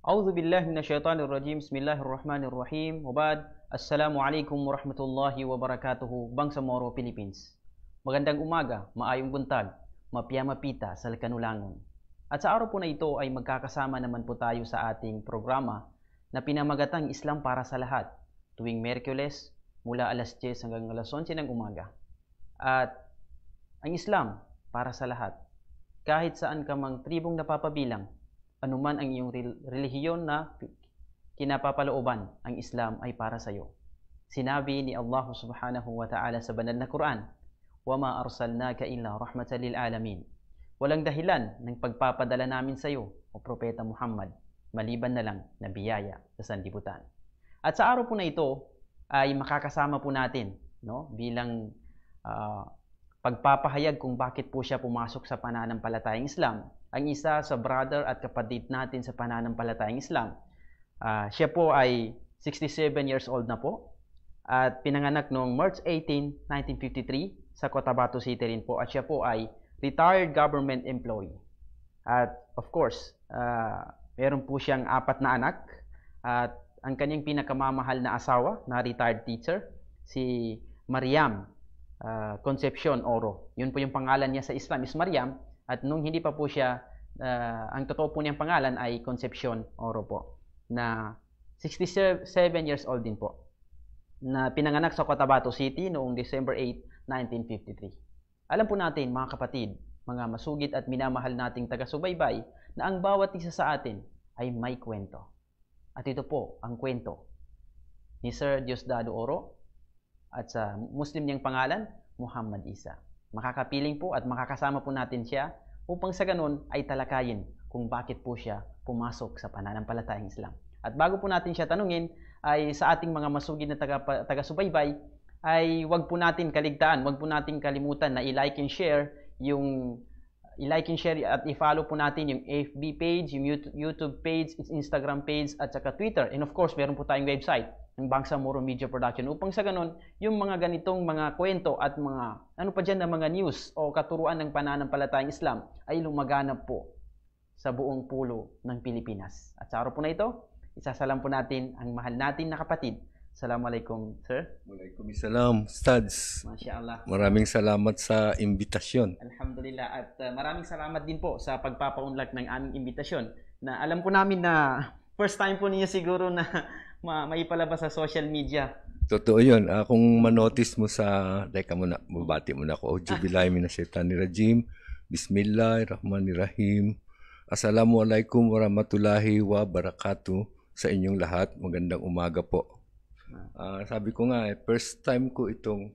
A'udzu billahi minasyaitonir rajim. Bismillahirrahmanirrahim. Wabad. Assalamualaikum warahmatullahi wabarakatuh. Bangsa Moro, Philippines. Magandang umaga, maayong buntag, mapiyamapita sa Kanulangon. At sa araw po na ito ay magkakasama naman po tayo sa ating programa na pinamagatang Islam para sa lahat tuwing Miyerkules mula alas 10 hanggang alas 11 ng umaga. At ang Islam para sa lahat. Kahit saan ka mang tribong napapabilang, anuman ang iyong relihiyon na kinapapalooban, ang Islam ay para sa iyo. Sinabi ni Allah subhanahu wa ta'ala sa banal na Quran, وَمَا أَرْسَلْنَاكَ إِلَّا رَحْمَةً لِلْعَالَمِينَ. Walang dahilan ng pagpapadala namin sa iyo, o Propeta Muhammad, maliban na lang na biyaya sa sanlibutan. At sa araw po na ito ay makakasama po natin bilang pagpapahayag kung bakit po siya pumasok sa pananampalatayang Islam, ang isa sa brother at kapatid natin sa pananampalatayang Islam. Siya po ay 67 years old na po at pinanganak noong March 18, 1953 sa Cotabato City rin po, at siya po ay retired government employee. At of course, meron po siyang 4 na anak at ang kanyang pinakamamahal na asawa na retired teacher, si Mariam Concepcion Oro. Yun po yung pangalan niya sa Islam is Mariam, at nung hindi pa po siya, ang totoo po niyang pangalan ay Concepcion Oro po, na 67 years old din po, na pinanganak sa Cotabato City noong December 8, 1953. Alam po natin mga kapatid, mga masugid at minamahal nating taga-subaybay, na ang bawat isa sa atin ay may kwento. At ito po ang kwento ni Sir Diosdado Oro at sa Muslim niyang pangalan, Muhammad Isa. Makakapiling po at makakasama po natin siya upang sa ganun ay talakayin kung bakit po siya pumasok sa pananampalatayang Islam. At bago po natin siya tanungin, ay sa ating mga masugid na taga-subaybay, ay wag po natin kaligtaan, wag po natin kalimutan na i-like and share at i-follow po natin yung FB page, yung YouTube page, Instagram page, at saka Twitter. And of course, meron po tayong website ng Bangsa Moro Media Production upang sa ganun, yung mga ganitong mga kwento at mga na mga news o katuruan ng pananampalatayang Islam ay lumaganap po sa buong pulo ng Pilipinas. At sa araw po na ito, isasalam po natin ang mahal natin na kapatid. Assalamualaikum, sir. Waalaikumsalam, Stads. Masya Allah. Maraming salamat sa imbitasyon. Alhamdulillah. At maraming salamat din po sa pagpapaunlak ng aming imbitasyon. Na alam po namin na first time po niyo siguro na maipalabas sa social media. Totoo yun. Kung manotice mo sa, teka muna, mabati mo na ako. Auzubillahi minasyaitanirrajim. Bismillahirrahmanirrahim. Assalamualaikum warahmatullahi wabarakatuh sa inyong lahat. Magandang umaga po. Sabi ko nga, first time ko itong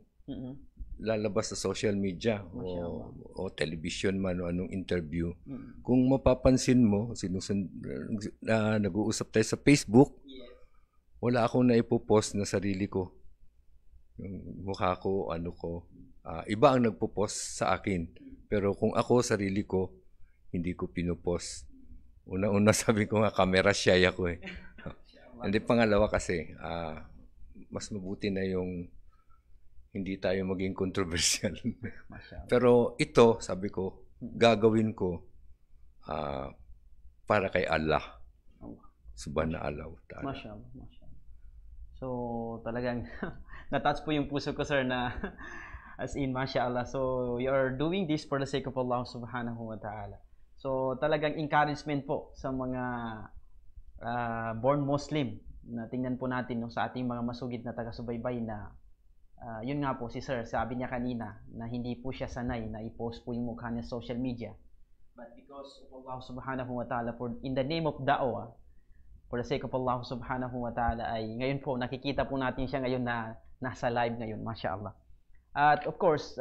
lalabas sa social media Mashallah. o television man o anong interview. Mm. Kung mapapansin mo, nag-uusap tayo sa Facebook, wala akong naipopost na sarili ko. Yung mukha ko, ano ko. Iba ang nagpo-post sa akin. Pero kung ako, sarili ko, hindi ko pinopost. Una-una sabi ko nga, camera shy ako eh. Hindi, pangalawa kasi, mas mabuti na yung hindi tayo maging controversial. Mashallah. Pero ito, sabi ko, gagawin ko para kay Allah. Subhanahu wa ta'ala. Mashallah. So, talagang natouch po yung puso ko, sir, na as in, mashallah. So, you're doing this for the sake of Allah subhanahu wa ta'ala. So, talagang encouragement po sa mga born Muslim na tingnan po natin no, sa ating mga masugid na taga-subaybay na yun nga po, si sir, sabi niya kanina na hindi po siya sanay na i-post po yung mukha niya sa social media. But because of Allah subhanahu wa ta'ala, in the name of da'wah, for the sake of Allah subhanahu wa ta'ala, ay ngayon po, nakikita po natin siya ngayon na nasa live ngayon, mashallah. At of course,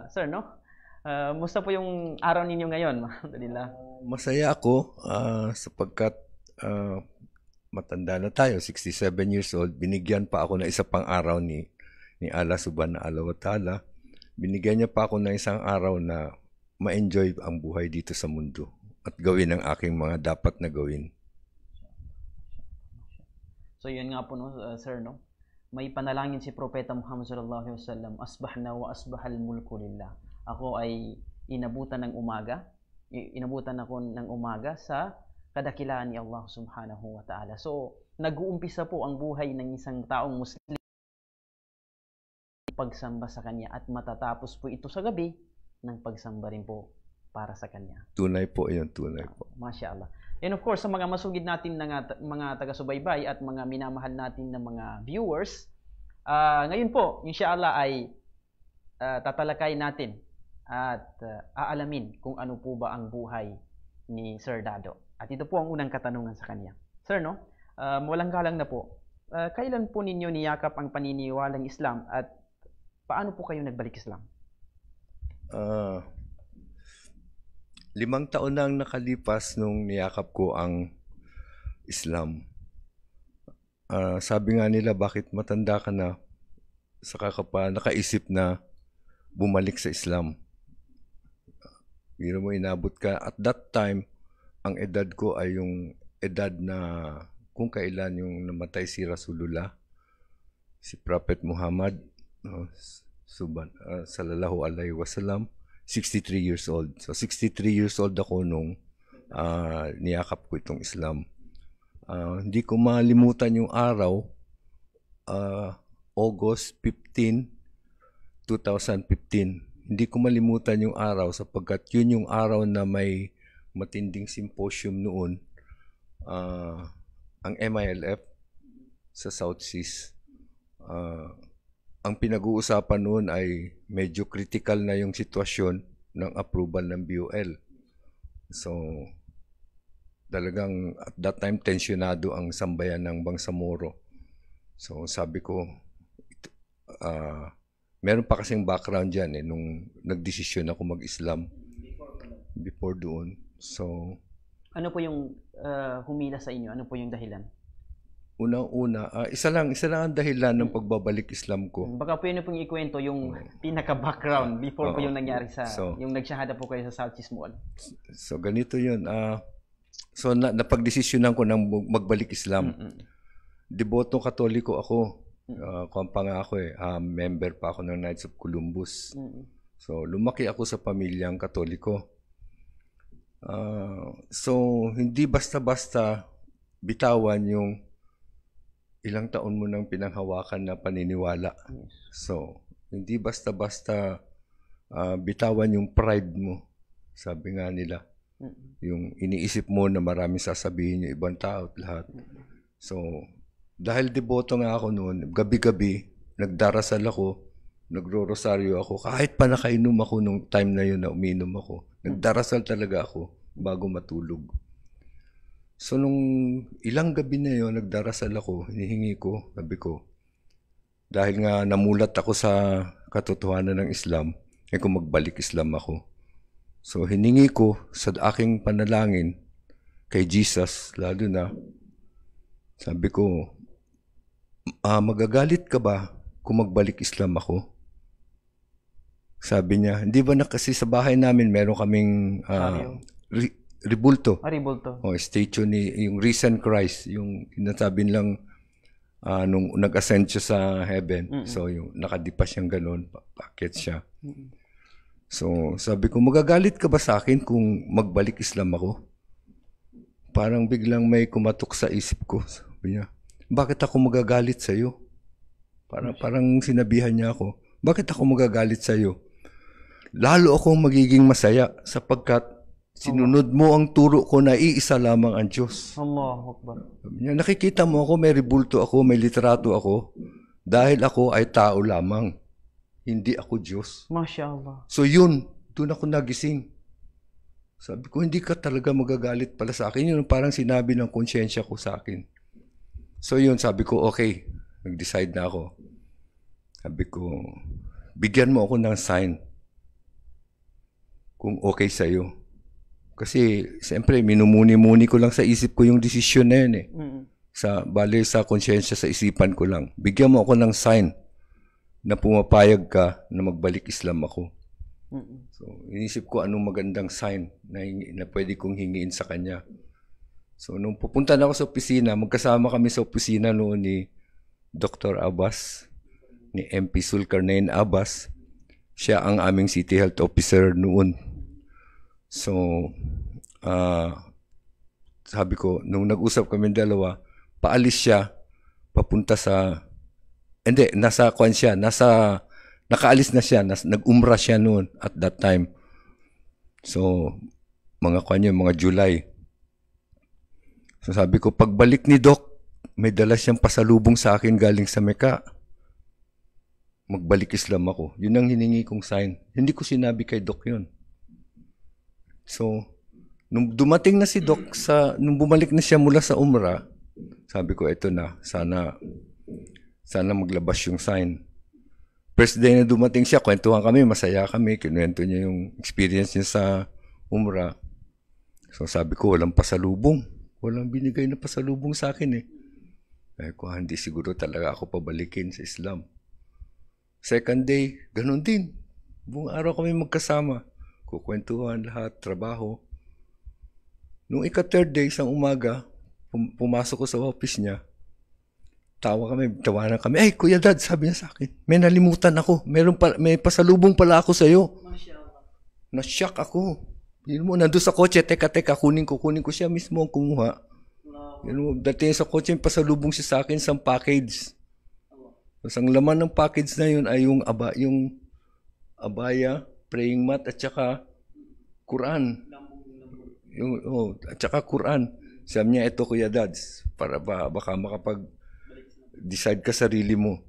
sir, no? Musta po yung araw ninyo ngayon? Alhamdulillah. Masaya ako sapagkat matanda na tayo, 67 years old. Binigyan pa ako ng isa pang araw ni Allah subhanahu wa ta'ala. Binigyan niya pa ako ng isang araw na ma-enjoy ang buhay dito sa mundo at gawin ang aking mga dapat na gawin. So yun nga po, no, sir, no? May panalangin si Propeta Muhammad sallallahu alaihi wasallam, asbahna wa asbahal mulku lillah. Ako ay inabutan ako ng umaga sa kadakilaan ni Allah subhanahu wa ta'ala. So, nag-uumpisa po ang buhay ng isang taong Muslim pagsamba sa kanya at matatapos po ito sa gabi ng pagsamba rin po para sa kanya. Tunay po yun, tunay po. Mashallah. And of course, sa mga masugid natin ng mga taga-subaybay at mga minamahal natin ng mga viewers, ngayon po, inshallah ay tatalakay natin at aalamin kung ano po ba ang buhay ni Sir Dado. At ito po ang unang katanungan sa kanya. Sir, no? Walang galang na po. Kailan po ninyo niyakap ang paniniwalang Islam at paano po kayo nagbalik Islam? 5 taon na ang nakalipas nung niyakap ko ang Islam. Sabi nga nila, bakit matanda ka na, saka ka pa nakaisip na bumalik sa Islam. Biro mo, inabot ka. At that time, ang edad ko ay yung edad na kung kailan yung namatay si Rasulullah, si Prophet Muhammad, sallallahu alaihi wasallam, 63 years old. So 63 years old ako nung niyakap ko itong Islam. Hindi ko malimutan yung araw, August 15, 2015. Hindi ko malimutan yung araw sapagkat yun yung araw na may matinding symposium noon, ang MILF sa South Seas. Ang pinag-uusapan noon ay medyo critical na yung sitwasyon ng approval ng BOL. So, talagang at that time tensyonado ang sambayan ng Bangsamoro. So, sabi ko, meron pa kasing background dyan nung nagdesisyon ako mag-Islam before doon. So, ano po yung humila sa inyo? Ano po yung dahilan? Unang-una, isa lang ang dahilan ng pagbabalik Islam ko. Baka po yun pong ikwento yung pinaka-background before po yung nangyari sa, yung nagsyahada po kayo sa South Seas Mall. So, ganito yun. So, napagdesisyonan ko ng magbalik Islam. Debotong Katoliko ako. Kumpa nga ako member pa ako ng Knights of Columbus. So, lumaki ako sa pamilyang Katoliko. So, hindi basta-basta bitawan yung ilang taon mo nang pinanghawakan na paniniwala. So, hindi basta-basta bitawan yung pride mo. Sabi nga nila, yung iniisip mo na maraming sasabihin yung ibang tao at lahat. So, dahil deboto nga ako noon, gabi-gabi, nagdarasal ako, nagro-rosaryo ako, kahit pa nakainom ako nung time na yun na uminom ako. Nagdarasal talaga ako bago matulog. So, nung ilang gabi na yun, nagdarasal ako, hinihingi ko, sabi ko, dahil nga namulat ako sa katotohanan ng Islam, kung magbalik Islam ako. So hiningi ko sa aking panalangin kay Jesus, lalo na, sabi ko, magagalit ka ba kung magbalik Islam ako? Sabi niya, hindi ba na kasi sa bahay namin meron kaming ribulto. Ribulto. Statue ni yung risen Christ, yung sinasabi lang nung nag-ascend siya sa heaven. So yung nakadipa siyang ganun, packet siya. So sabi ko, magagalit ka ba sa akin kung magbalik Islam ako? Parang biglang may kumatok sa isip ko. Sabi niya, bakit ako magagalit sa iyo? Parang sinabihan niya ako, bakit ako magagalit sa iyo? Lalo akong magiging masaya sapagkat sinunod mo ang turo ko na iisa lamang ang Diyos. Allahu Akbar. Nakikita mo ako, may ribulto ako, may literato ako, dahil ako ay tao lamang. Hindi ako Diyos. Masya Allah. So yun, doon ako nagising. Sabi ko, hindi ka talaga magagalit pala sa akin. Yun parang sinabi ng konsyensya ko sa akin. So yun, sabi ko, okay. Nag-decide na ako. Sabi ko, bigyan mo ako ng sign kung okay sa'yo. Kasi, siyempre, minumuni-muni ko lang sa isip ko yung desisyon na yun eh. Bale, sa konsyensya, sa isipan ko lang. Bigyan mo ako ng sign na pumapayag ka na magbalik Islam ako. So, inisip ko anong magandang sign na pwede kong hingiin sa kanya. So, nung pupunta na ako sa opisina, magkasama kami sa opisina noon ni Dr. Abbas, ni MP Zulkarnain Abbas. Siya ang aming City Health Officer noon. So, sabi ko, nung nag-usap kami dalawa, paalis siya, papunta sa, nakaalis na siya, nag-umrah siya noon at that time. So, mga July. So, sabi ko, pagbalik ni Doc, may dala siyang pasalubong sa akin galing sa Mecca. Magbalik Islam ako. Yun ang hiningi kong sign. Hindi ko sinabi kay Doc yun. So, nung dumating na si Doc, nung bumalik na siya mula sa Umrah, sabi ko, eto na, sana maglabas yung sign. First day na dumating siya, kwentuhan kami, masaya kami, kinuwento niya yung experience niya sa Umrah. So sabi ko, walang pasalubong. Walang binigay na pasalubong sa akin eh. Sabi ko, hindi siguro talaga ako pabalikin sa Islam. Second day, ganun din. Buong araw kami magkasama. Kukwentuhan lahat, trabaho. Nung ika-third day, isang umaga, pumasok ko sa office niya. Tawanan kami. Ay, Kuya Dad, sabi niya sa akin, may nalimutan ako. May pasalubong pala ako sa'yo. Na-shock ako. Yun mo, nandun sa kotse, teka, kunin ko siya mismo ang kumuha. Yun mo, dating sa kotse, may pasalubong siya sa akin, isang package. Tapos ang laman ng package na yun ay yung abaya, praying mat, at saka Quran. At saka Quran. Sabi niya, ito Kuya Dads, para baka makapag-decide ka sarili mo.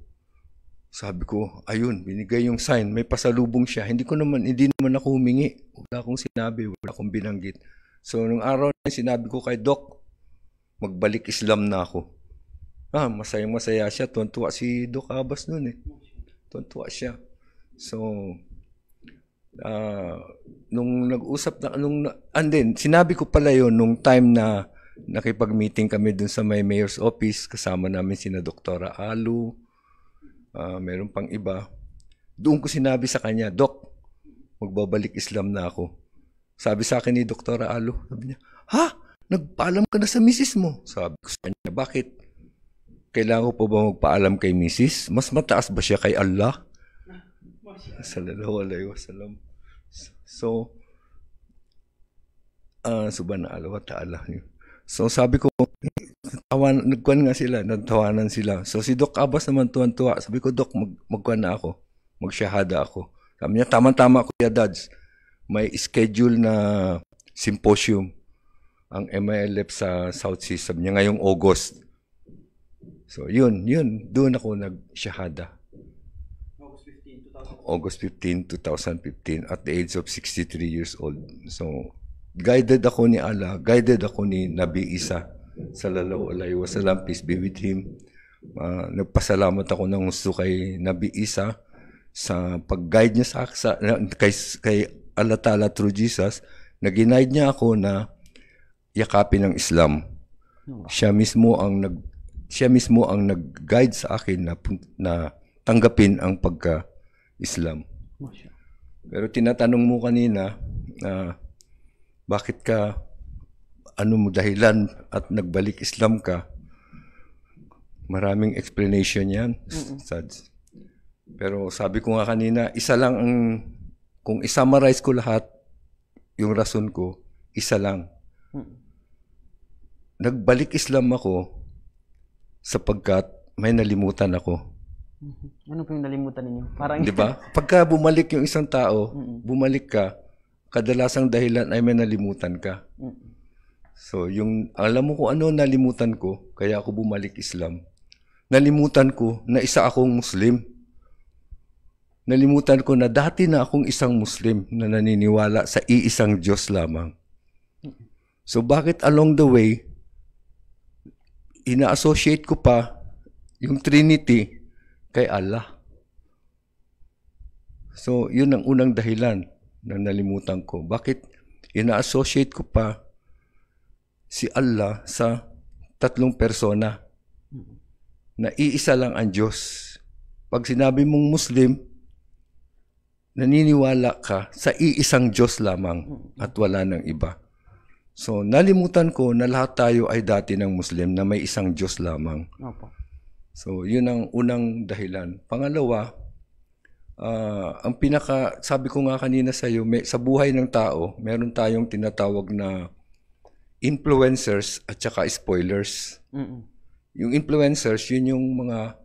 Sabi ko, ayun, binigay yung sign, may pasalubong siya. Hindi naman ako humingi. Wala akong sinabi, wala akong binanggit. So, nung araw na sinabi ko kay Doc, magbalik Islam na ako. Masayang-masaya siya. Tuwan-tuwa si Doc Abbas noon eh. Tuwan-tuwa siya. So, nung nag-usap and then, sinabi ko pala yun nung time na nakipag-meeting kami dun sa may mayor's office, kasama namin sina Doktora Alu, meron pang iba. Doon ko sinabi sa kanya, Doc, magbabalik Islam na ako. Sabi sa akin ni Doktora Alu, sabi niya, nagpaalam ka na sa misis mo? Sabi ko sa kanya, bakit? Kailangan ko pa ba magpaalam kay misis? Mas mataas ba siya kay Allah? Sallallahu alaihi wasallam. So, subhanahu wa ta'ala. So, sabi ko, nagtawanan sila. So, si Doc Abbas naman tuwan-tuwa. Sabi ko, Doc, magkuhan na ako. Magsyahada ako. Sabi niya, tama-tama, Kuya Dads. May schedule na symposium ang MILF sa South Sea. Sabi niya, ngayong August. So, yun. Doon ako nagsyahada. August 15, 2015 at the age of 63 years old. So, guided ako ni Allah, guided ako ni Nabi Isa sallallahu alaihi wasallam, peace be with him. Nagpasalamat ako ng gusto kay Nabi Isa sa pag-guide niya kay Allah Ta'ala through Jesus, na ginaid niya ako na yakapin ng Islam. Siya mismo ang nag-guide sa akin na tanggapin ang pagka-Islam. Pero tinatanong mo kanina, bakit ka, ano mo dahilan at nagbalik Islam ka? Maraming explanation yan, Sads. Pero sabi ko nga kanina, isa lang kung i-summarize ko lahat, yung rason ko, isa lang. Nagbalik Islam ako sapagkat may nalimutan ako. Ano po yung nalimutan ninyo? Parang, di ba? Pagka bumalik yung isang tao, bumalik ka, kadalasang dahilan ay may nalimutan ka. So, alam mo kung ano nalimutan ko, kaya ako bumalik Islam. Nalimutan ko na isa akong Muslim. Nalimutan ko na dati na akong isang Muslim na naniniwala sa iisang Diyos lamang. So, bakit along the way, ina-associate ko pa yung Trinity kay Allah? So, yun ang unang dahilan na nalimutan ko. Bakit ina-associate ko pa si Allah sa tatlong persona na iisa lang ang Diyos? Pag sinabi mong Muslim, naniniwala ka sa iisang Diyos lamang at wala ng iba. So, nalimutan ko na lahat tayo ay dati ng Muslim na may isang Diyos lamang. Opo. So, yun ang unang dahilan. Pangalawa, sabi ko nga kanina sa iyo, sa buhay ng tao, meron tayong tinatawag na influencers at saka spoilers. Yung influencers, yun yung mga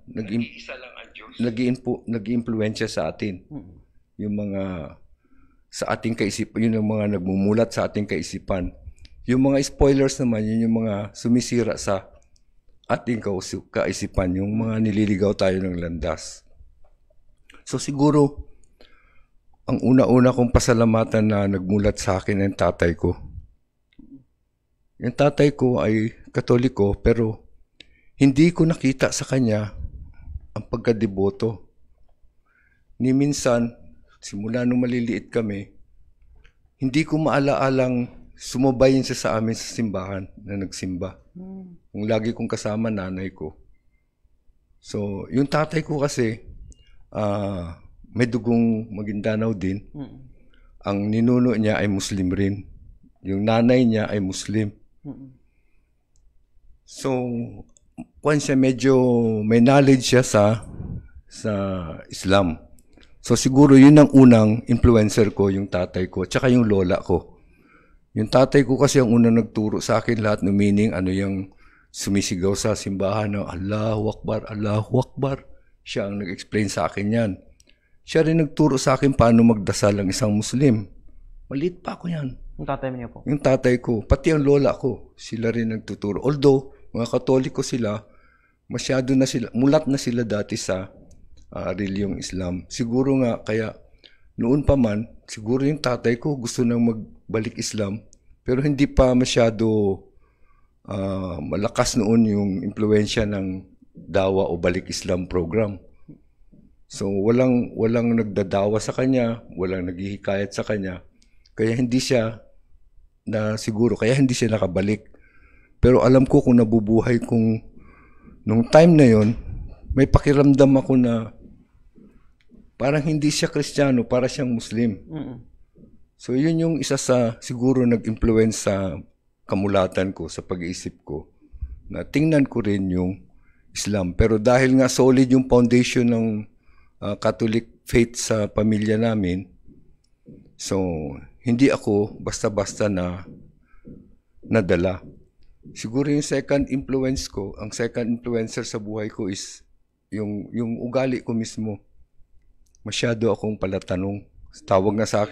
nag-iimpluwensya sa atin. Yung mga sa ating kaisipan, yun yung mga nagmumulat sa ating kaisipan. Yung mga spoilers naman, yun yung mga sumisira sa ating kaisipan, yung mga nililigaw tayo ng landas. So siguro, ang una-una kong pasalamatan na nagmulat sa akin ang tatay ko. Yung tatay ko ay Katoliko, pero hindi ko nakita sa kanya ang pagkadeboto. Ni minsan, simula nung maliliit kami, hindi ko maalaalang sumabayin siya sa amin sa simbahan na nagsimba. Kung lagi kong kasama nanay ko. So, yung tatay ko kasi, may dugong Maguindanao din. Ang ninuno niya ay Muslim rin. Yung nanay niya ay Muslim. So, siya medyo may knowledge siya sa Islam. So siguro yun ang unang influencer ko, yung tatay ko, tsaka yung lola ko. Yung tatay ko kasi ang unang nagturo sa akin lahat ng meaning, ano yung sumisigaw sa simbahan ng Allahu Akbar, Allahu Akbar. Siya ang nag-explain sa akin yan. Siya rin nagturo sa akin paano magdasal ang isang Muslim. Maliit pa ako yan. Yung tatay mo niyo po? Yung tatay ko, pati ang lola ko, sila rin nagtuturo. Although, mga Katoliko sila, mulat na sila dati sa reliyong Islam. Siguro nga, kaya noon pa man, siguro yung tatay ko gusto nang magbalik Islam, pero hindi pa masyado malakas noon yung impluensya ng dawa o balik Islam program. So, walang nagdadawa sa kanya, walang naghihikayat sa kanya, kaya hindi siya nakabalik. Pero alam ko kung nabubuhay kung nung time na yon, may pakiramdam ako na parang hindi siya Kristiyano, para siyang Muslim. So yun yung isa sa siguro nag-influence sa kamulatan ko, sa pag-iisip ko, na tingnan ko rin yung Islam. Pero dahil nga solid yung foundation ng Catholic faith sa pamilya namin, so hindi ako basta-basta na nadala. Siguro yung second influencer sa buhay ko is yung ugali ko mismo. Masyado akong palatanong. Tawag nga sa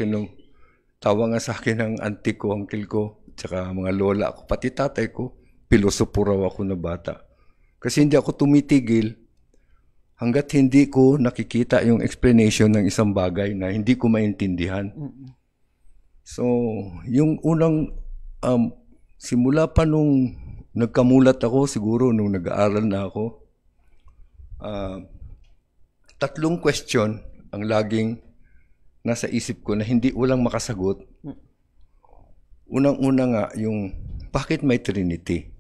akin ng auntie ko, uncle ko, tsaka mga lola ko, pati tatay ko, pilosopo raw ako na bata. Kasi hindi ako tumitigil hanggat hindi ko nakikita yung explanation ng isang bagay na hindi ko maintindihan. So, yung unang simula pa nung nagkamulat ako, siguro nung nag-aaral na ako, Tatlong question ang laging nasa isip ko na walang makasagot. Unang-una nga yung bakit may Trinity?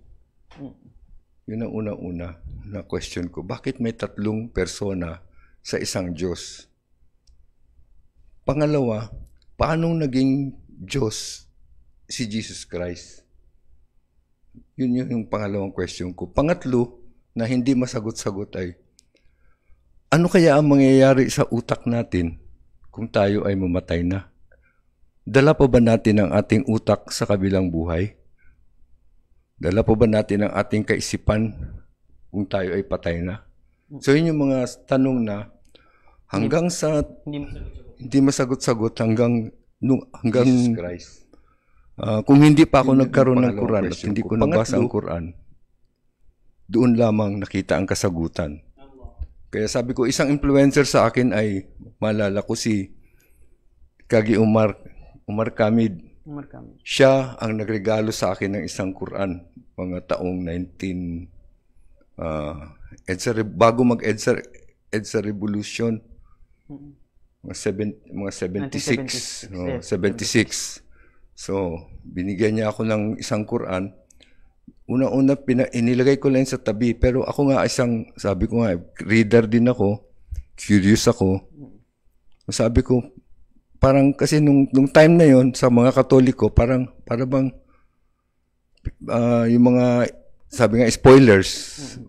Yun ang unang-una na question ko. Bakit may tatlong persona sa isang Diyos? Pangalawa, paano naging Diyos si Jesus Christ? Yun yung pangalawang question ko. Pangatlo, na hindi masagot-sagot ay, ano kaya ang mangyayari sa utak natin kung tayo ay mamatay na? Dala pa ba natin ang ating utak sa kabilang buhay? Dala pa ba natin ang ating kaisipan kung tayo ay patay na? So yun yung mga tanong na hanggang sa hindi masagot-sagot hanggang Jesus Christ. Kung hindi pa ako nagkaroon ng Quran at hindi ko nabasa ang Quran, doon lamang nakita ang kasagutan. Kaya sabi ko, isang influencer sa akin ay, maalala ko si Kagi Umar Kamid. Siya ang nagregalo sa akin ng isang Quran, mga taong 19, bago mag-EDSA Revolution, mga 76. 76. So, binigyan niya ako ng isang Quran. Una-una, inilagay ko lang sa tabi. Pero ako nga sabi ko nga, reader din ako. Curious ako. Sabi ko, parang kasi nung time na yon sa mga Katoliko, para bang yung mga, sabi nga, spoilers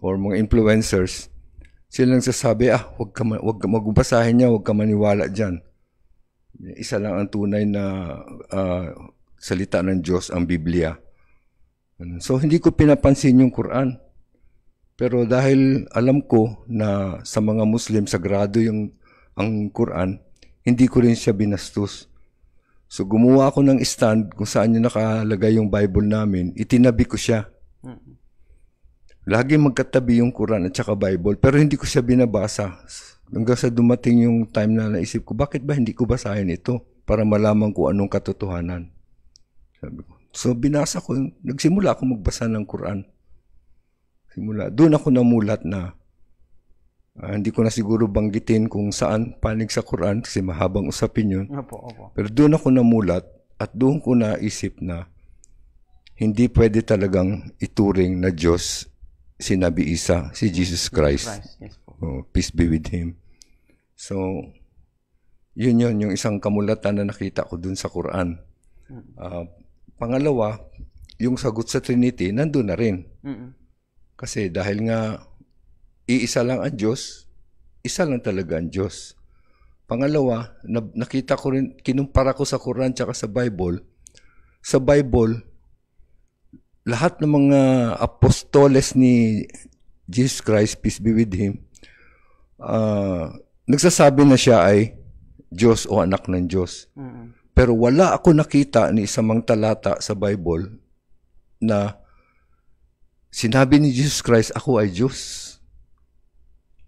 or mga influencers, sila lang sasabi, wag ka magbasahin niya, wag ka maniwala dyan. Isa lang ang tunay na salita ng Diyos, ang Biblia. So, hindi ko pinapansin yung Quran. Pero dahil alam ko na sa mga Muslim, sagrado ang Quran, hindi ko rin siya binastos. So, gumawa ako ng stand kung saan yung nakalagay yung Bible namin, itinabi ko siya. Lagi magkatabi yung Quran at saka Bible, pero hindi ko siya binabasa. Hanggang sa dumating yung time na naisip ko, bakit ba hindi ko basahin ito para malaman ko anong katotohanan? Sabi ko. So, binasa ko, nagsimula ako magbasa ng Quran. Doon ako namulat na hindi ko na siguro banggitin kung saan panig sa Quran kasi mahabang usapin yun. Opo. Pero doon ako namulat at doon ko naisip na hindi pwede talagang ituring na Diyos si Nabi Isa, si Jesus Christ. Yes po. Peace be with Him. So, yun yung isang kamulatan na nakita ko doon sa Quran. Pangalawa, yung sagot sa Trinity, nandun na rin. Kasi dahil nga, iisa lang ang Diyos, isa lang talaga ang Diyos. Pangalawa, nakita ko rin, kinumpara ko sa Quran tsaka sa Bible. Sa Bible, lahat ng mga apostoles ni Jesus Christ, peace be with Him, nagsasabi na siya ay Diyos o anak ng Diyos. Pero wala ako nakita ni isang mang talata sa Bible na sinabi ni Jesus Christ, ako ay Diyos.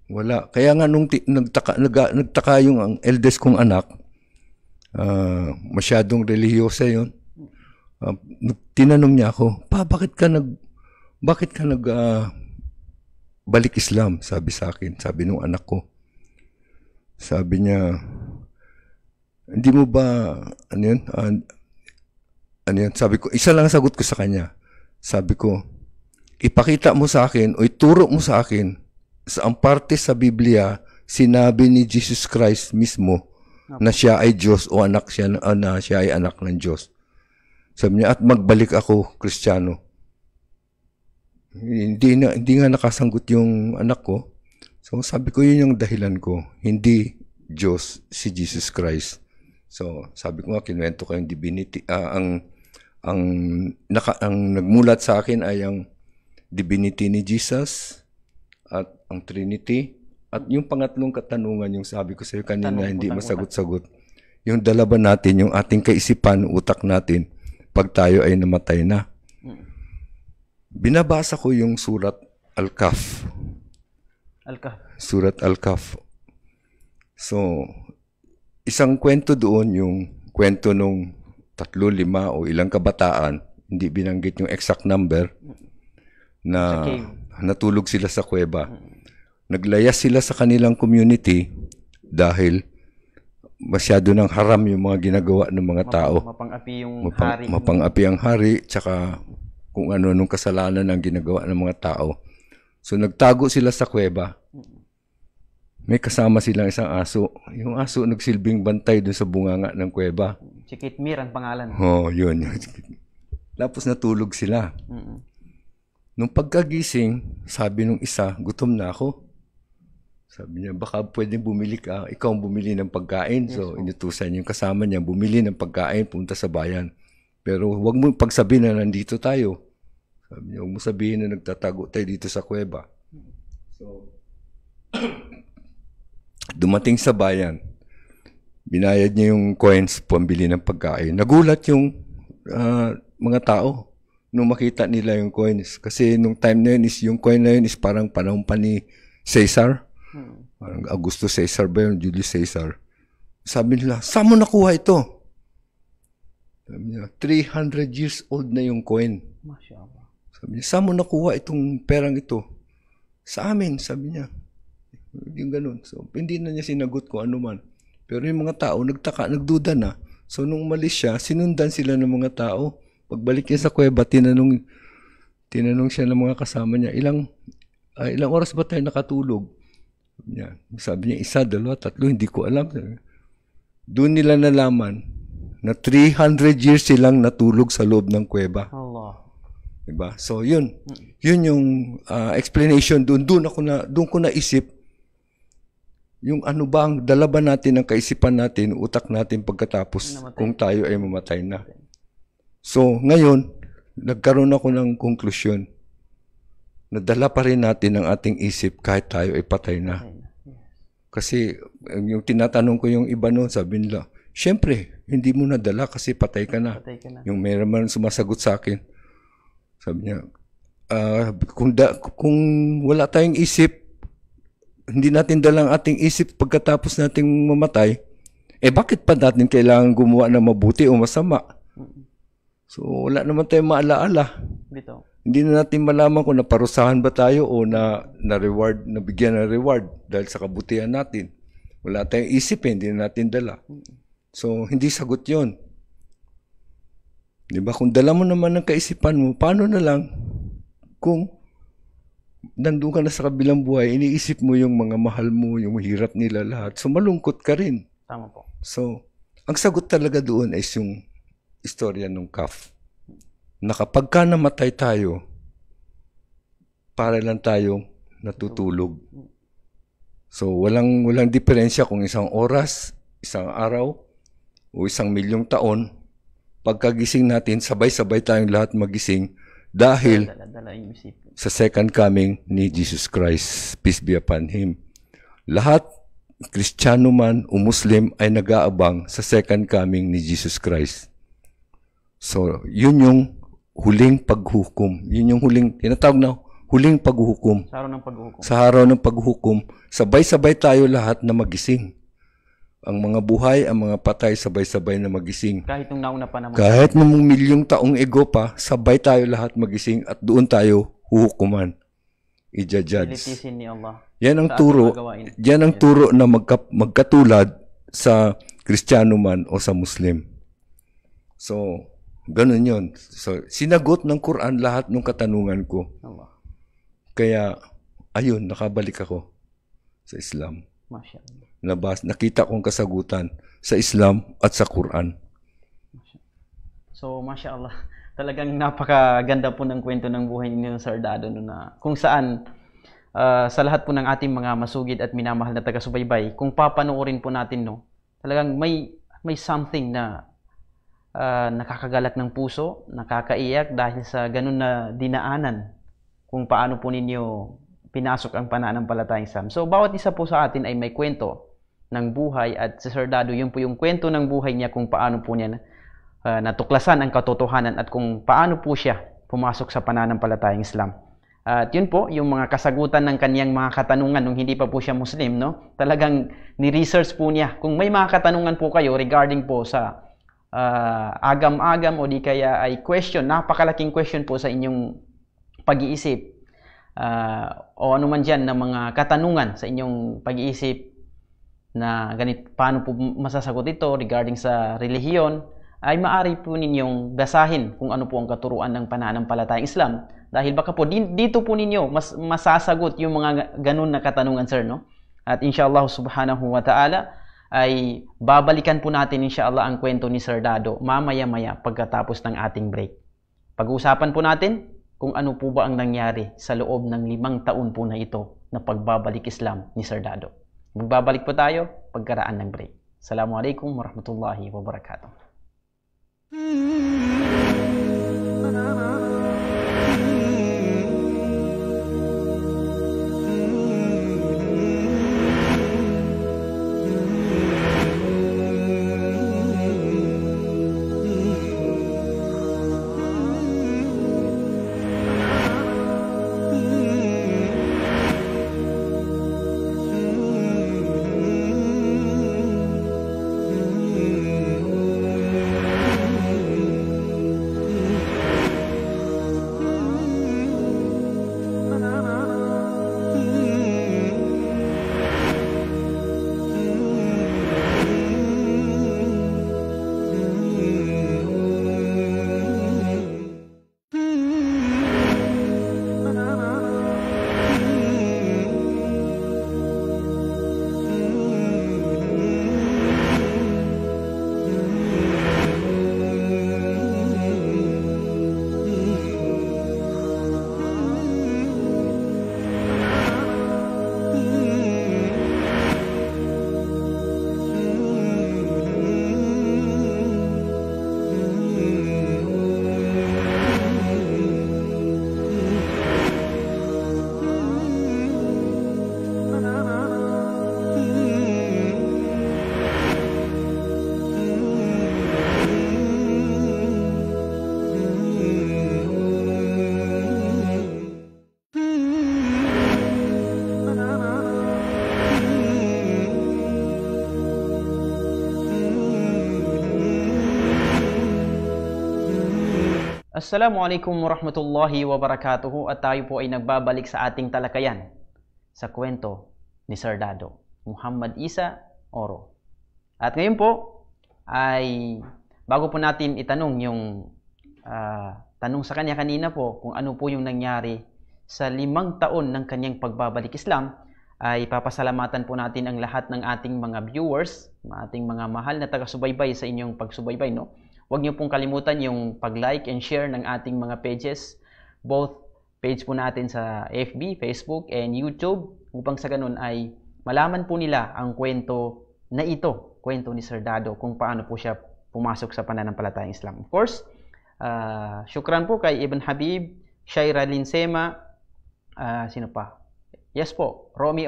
Wala. Kaya nga nung nagtaka yung eldest kong anak, masyadong relihiyosa yun. Tinanong niya ako, bakit ka balik Islam? Sabi sa akin, sabi nung anak ko. Sabi niya, hindi mo ba, ano yun? Sabi ko, isa lang sagot ko sa kanya. Sabi ko, ipakita mo sa akin o ituro mo sa akin sa ang parte sa Biblia, sinabi ni Jesus Christ mismo na siya ay Diyos o anak siya, na siya ay anak ng Diyos. Sabi niya, at magbalik ako, Kristiyano. Hindi nga nakasanggot yung anak ko. So sabi ko, yun yung dahilan ko. Hindi Diyos si Jesus Christ. So, sabi ko nga, kinuwento ko yung divinity. Ang nagmulat sa akin ay ang divinity ni Jesus at ang Trinity. At yung pangatlong katanungan, yung sabi ko sa iyo kanina, hindi masagot-sagot. Yung dalaban natin, yung ating kaisipan, utak natin, pag tayo ay namatay na. Binabasa ko yung surat Al-Kahf. Surat Al-Kahf. So, isang kwento doon, yung kwento nung 3, 5 o ilang kabataan, hindi binanggit yung exact number, na natulog sila sa kuweba. Naglayas sila sa kanilang community dahil masyado ng haram yung mga ginagawa ng mga tao. Mapang-api yung hari. Mapang-api ang hari, tsaka kung ano nung kasalanan ang ginagawa ng mga tao. So nagtago sila sa kuweba. May kasama silang isang aso. Yung aso nagsilbing bantay dun sa bunganga ng kuweba. Si Kitmir ang pangalan. Oh, yun. Tapos natulog sila. Nung pagkagising, sabi nung isa, gutom na ako. Sabi niya, baka pwedeng bumili ka. Ikaw ang bumili ng pagkain. So, inutusan yung kasama niya, bumili ng pagkain, punta sa bayan. Pero huwag mo pagsabihin na nandito tayo. Sabi niya, huwag mo sabihin na nagtatago tayo dito sa kuweba. So, dumating sa bayan. Binayad niya yung coins, pambili ng pagkain. Nagulat yung mga tao nung makita nila yung coins. Kasi nung time na yun, yung coin na yun is parang panahon pa ni Caesar. Parang Augusto Caesar ba yun? Julius Caesar. Sabi nila, saan mo nakuha ito? Sabi niya, 300 years old na yung coin. Sabi niya, saan mo nakuha itong perang ito? Sa amin, sabi niya. Yung ganun. So, hindi na niya sinagot kung ano man. Pero yung mga tao, nagtaka, nagduda na. So, nung umalis siya, sinundan sila ng mga tao. Pagbalik niya sa kuweba, tinanong siya ng mga kasama niya, ilang oras ba tayo nakatulog? Sabi niya, 1, 2, 3, hindi ko alam. Doon nila nalaman na 300 years silang natulog sa loob ng kuweba. Allah. Diba? So, yun yung explanation doon. Doon ko naisip, yung ano ba ang dala ba natin ng kaisipan natin, utak natin pagkatapos kung tayo ay mamatay na. So, ngayon, nagkaroon ako ng konklusyon. Nadala pa rin natin ang ating isip kahit tayo ay patay na. Kasi yung tinatanong ko yung iba noon, sabi nila, syempre, hindi mo nadala kasi patay ka na. Yung meron man sumasagot sa akin, sabi niya, kung wala tayong isip, hindi natin dalang ating isip pagkatapos nating mamatay, bakit pa natin kailangan gumawa ng mabuti o masama? So, wala naman tayong maalaala. Hindi na natin malaman kung naparusahan ba tayo o na-reward, nabigyan ng reward dahil sa kabutihan natin. Wala tayong isip, hindi na natin dala. So, hindi sagot yun. Diba? Kung dala mo naman ng kaisipan mo, paano na lang kung nandun ka na sa kabilang buhay, iniisip mo yung mga mahal mo, yung hirap nila lahat. So, malungkot ka rin. Tama po. So, ang sagot talaga doon ay yung istorya ng calf. Na kapag ka namatay tayo, para lang tayong natutulog. So, walang diferensya kung isang oras, isang araw, o 1,000,000 taon, pagkagising natin, sabay-sabay tayong lahat magising dahil sa second coming ni Jesus Christ. Peace be upon Him. Lahat, Kristiyano man o Muslim, ay nag-aabang sa second coming ni Jesus Christ. So, yun yung huling paghukom. Yun yung tinatawag na huling paghukom. Sa araw ng paghukom. Sa araw ng paghukom, sabay-sabay tayo lahat na magising. Ang mga buhay, ang mga patay, sabay-sabay na magising. Kahit nung nauna pa naman. Kahit nung 1,000,000 taong ego pa, sabay tayo lahat magising at doon tayo huhukuman. I-judge. Ilitisin ni Allah. Yan ang turo na magkatulad sa Kristiyano man o sa Muslim. So, ganun yun. So, sinagot ng Quran lahat ng katanungan ko. Kaya, ayun, nakabalik ako sa Islam. Nakita kong kasagutan sa Islam at sa Quran. So, Masya Allah, talagang napakaganda po ng kwento ng buhay ni Sir Dado na kung saan sa lahat po ng ating mga masugid at minamahal na taga-subaybay, kung papanoorin po natin, talagang may something na nakakagalak ng puso, nakakaiyak dahil sa ganun na dinaanan kung paano po ninyo pinasok ang pananampalatayang Islam. So, bawat isa po sa atin ay may kwento ng buhay at si Sir Dado, yun po yung kwento ng buhay niya kung paano po niya natuklasan ang katotohanan at kung paano po siya pumasok sa pananampalatayang Islam. At yun po, yung mga kasagutan ng kaniyang mga katanungan nung hindi pa po siya Muslim, talagang ni-research po niya. Kung may mga katanungan po kayo regarding po sa agam-agam o di kaya ay question, napakalaking question po sa inyong pag-iisip, o anuman dyan na mga katanungan sa inyong pag-iisip na paano po masasagot ito regarding sa relihiyon, ay maaari po ninyong basahin kung ano po ang katuruan ng pananampalatayang Islam. Dahil baka po dito po ninyo masasagot yung mga ganun na katanungan, sir, no? At inshallah subhanahu wa ta'ala ay babalikan po natin inshallah ang kwento ni Sir Dado mamaya-maya pagkatapos ng ating break. Pag-uusapan po natin kung ano po ba ang nangyari sa loob ng 5 taon po na ito na pagbabalik Islam ni Sir Dado. Magbabalik po tayo pagkaraan ng break. Assalamualaikum warahmatullahi wabarakatuh. Assalamualaikum warahmatullahi wabarakatuh, at tayo po ay nagbabalik sa ating talakayan sa kwento ni Sir Dado, Muhammad Isa Oro. At ngayon po ay bago po natin itanong yung tanong sa kanya kanina po kung ano po yung nangyari sa 5 taon ng kanyang pagbabalik Islam, ay papasalamatan po natin ang lahat ng ating mga viewers, ating mga mahal na taga-subaybay sa inyong pagsubaybay, no? Huwag niyo pong kalimutan yung pag-like and share ng ating mga pages, both page po natin sa FB, Facebook, and YouTube, upang sa ganun ay malaman po nila ang kwento na ito, kwento ni Sir Dado, kung paano po siya pumasok sa pananampalatayang Islam. Of course, syukran po kay Ibn Habib, Shaira Linsema, sino pa? Yes po, Romy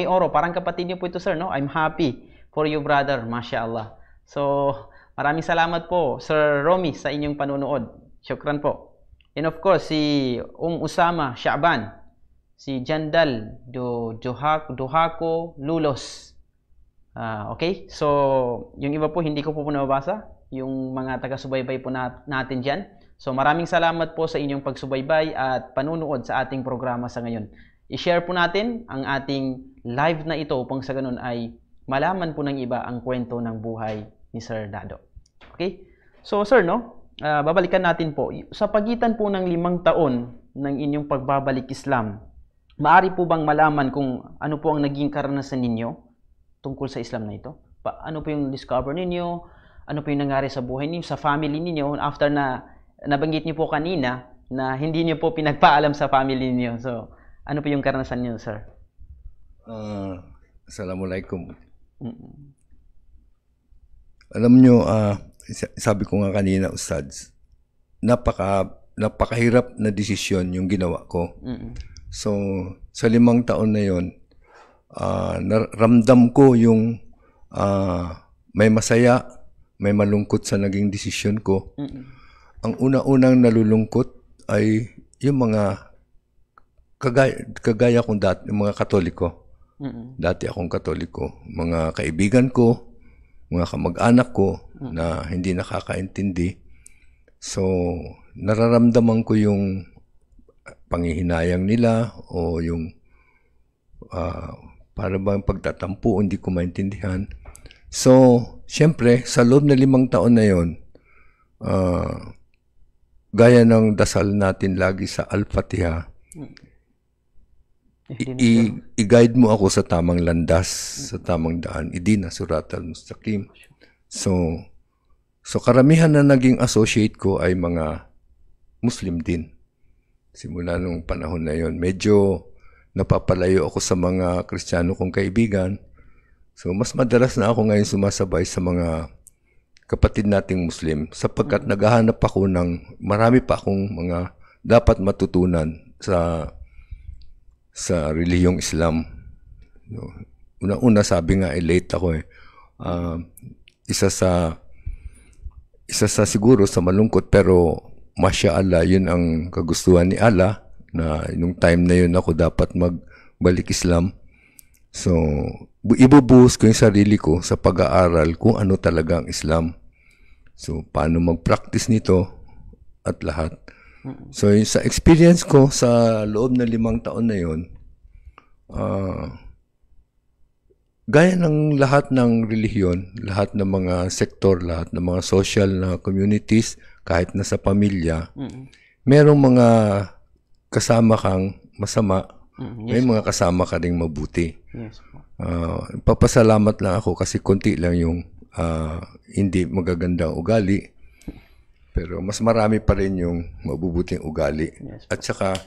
Oro, parang kapatid niyo po ito, sir, no? I'm happy for you, brother, mashallah. So, maraming salamat po, Sir Romy, sa inyong panunood. Syukran po. And of course, si Usama Sha'ban, si Jandal Duhako Lulos. Okay? So, yung iba po, hindi ko po nababasa. Yung mga taga-subaybay po natin dyan. So, maraming salamat po sa inyong pagsubaybay at panunood sa ating programa sa ngayon. I-share po natin ang ating live na ito upang sa ganun ay malaman po ng iba ang kwento ng buhay ni Sir Dado. Okay? So, sir, no? Babalikan natin po. Sa pagitan po ng 5 taon ng inyong pagbabalik Islam, maaari po bang malaman kung ano po ang naging karanasan ninyo tungkol sa Islam na ito? Ano po yung discover ninyo? Ano po yung nangyari sa buhay ninyo, sa family ninyo, after na nabanggit niyo po kanina na hindi niyo po pinagpaalam sa family niyo. So, ano po yung karanasan niyo, sir? Assalamualaikum. Alam niyo, sabi ko nga kanina, Ustads, napakahirap na desisyon yung ginawa ko. So, sa 5 taon na yon, ramdam ko yung may masaya, may malungkot sa naging desisyon ko. Ang una-unang nalulungkot ay yung mga kagaya kong dati, yung mga Katoliko. Dati akong Katoliko. Mga kaibigan ko, mga kamag-anak ko na hindi nakakaintindi. So, nararamdaman ko yung pangihinayang nila o yung para bang pagtatampo, hindi ko maintindihan. So, siyempre, sa loob na 5 taon na yon, gaya ng dasal natin lagi sa Al-Fatiha, i-guide mo ako sa tamang landas, sa tamang daan. Idina surat al-mustaqim. So karamihan na naging associate ko ay mga Muslim din. Simula nung panahon na yon, medyo napapalayo ako sa mga Kristiyano kong kaibigan. So mas madalas na ako ngayon sumasabay sa mga kapatid nating Muslim sapagkat naghahanap ako ng marami pa akong mga dapat matutunan sa relihiyong Islam. Una-una sabi nga, late ako eh. Isa sa siguro sa malungkot, pero Masya Allah, yun ang kagustuhan ni Allah na nung time na yun ako dapat magbalik Islam. So, ibubuhos ko yung sarili ko sa pag-aaral kung ano talaga ang Islam. So, paano mag-practice nito at lahat. So, sa experience ko sa loob ng 5 taon na yun, gaya ng lahat ng relihiyon, lahat ng mga sektor, lahat ng mga social na communities, kahit na sa pamilya, merong mga kasama kang masama, may mga kasama ka ring mabuti. Yes po. Papasalamat lang ako kasi konti lang yung hindi magagandang ugali. Pero mas marami pa rin yung mabubuting ugali. Yes. At saka,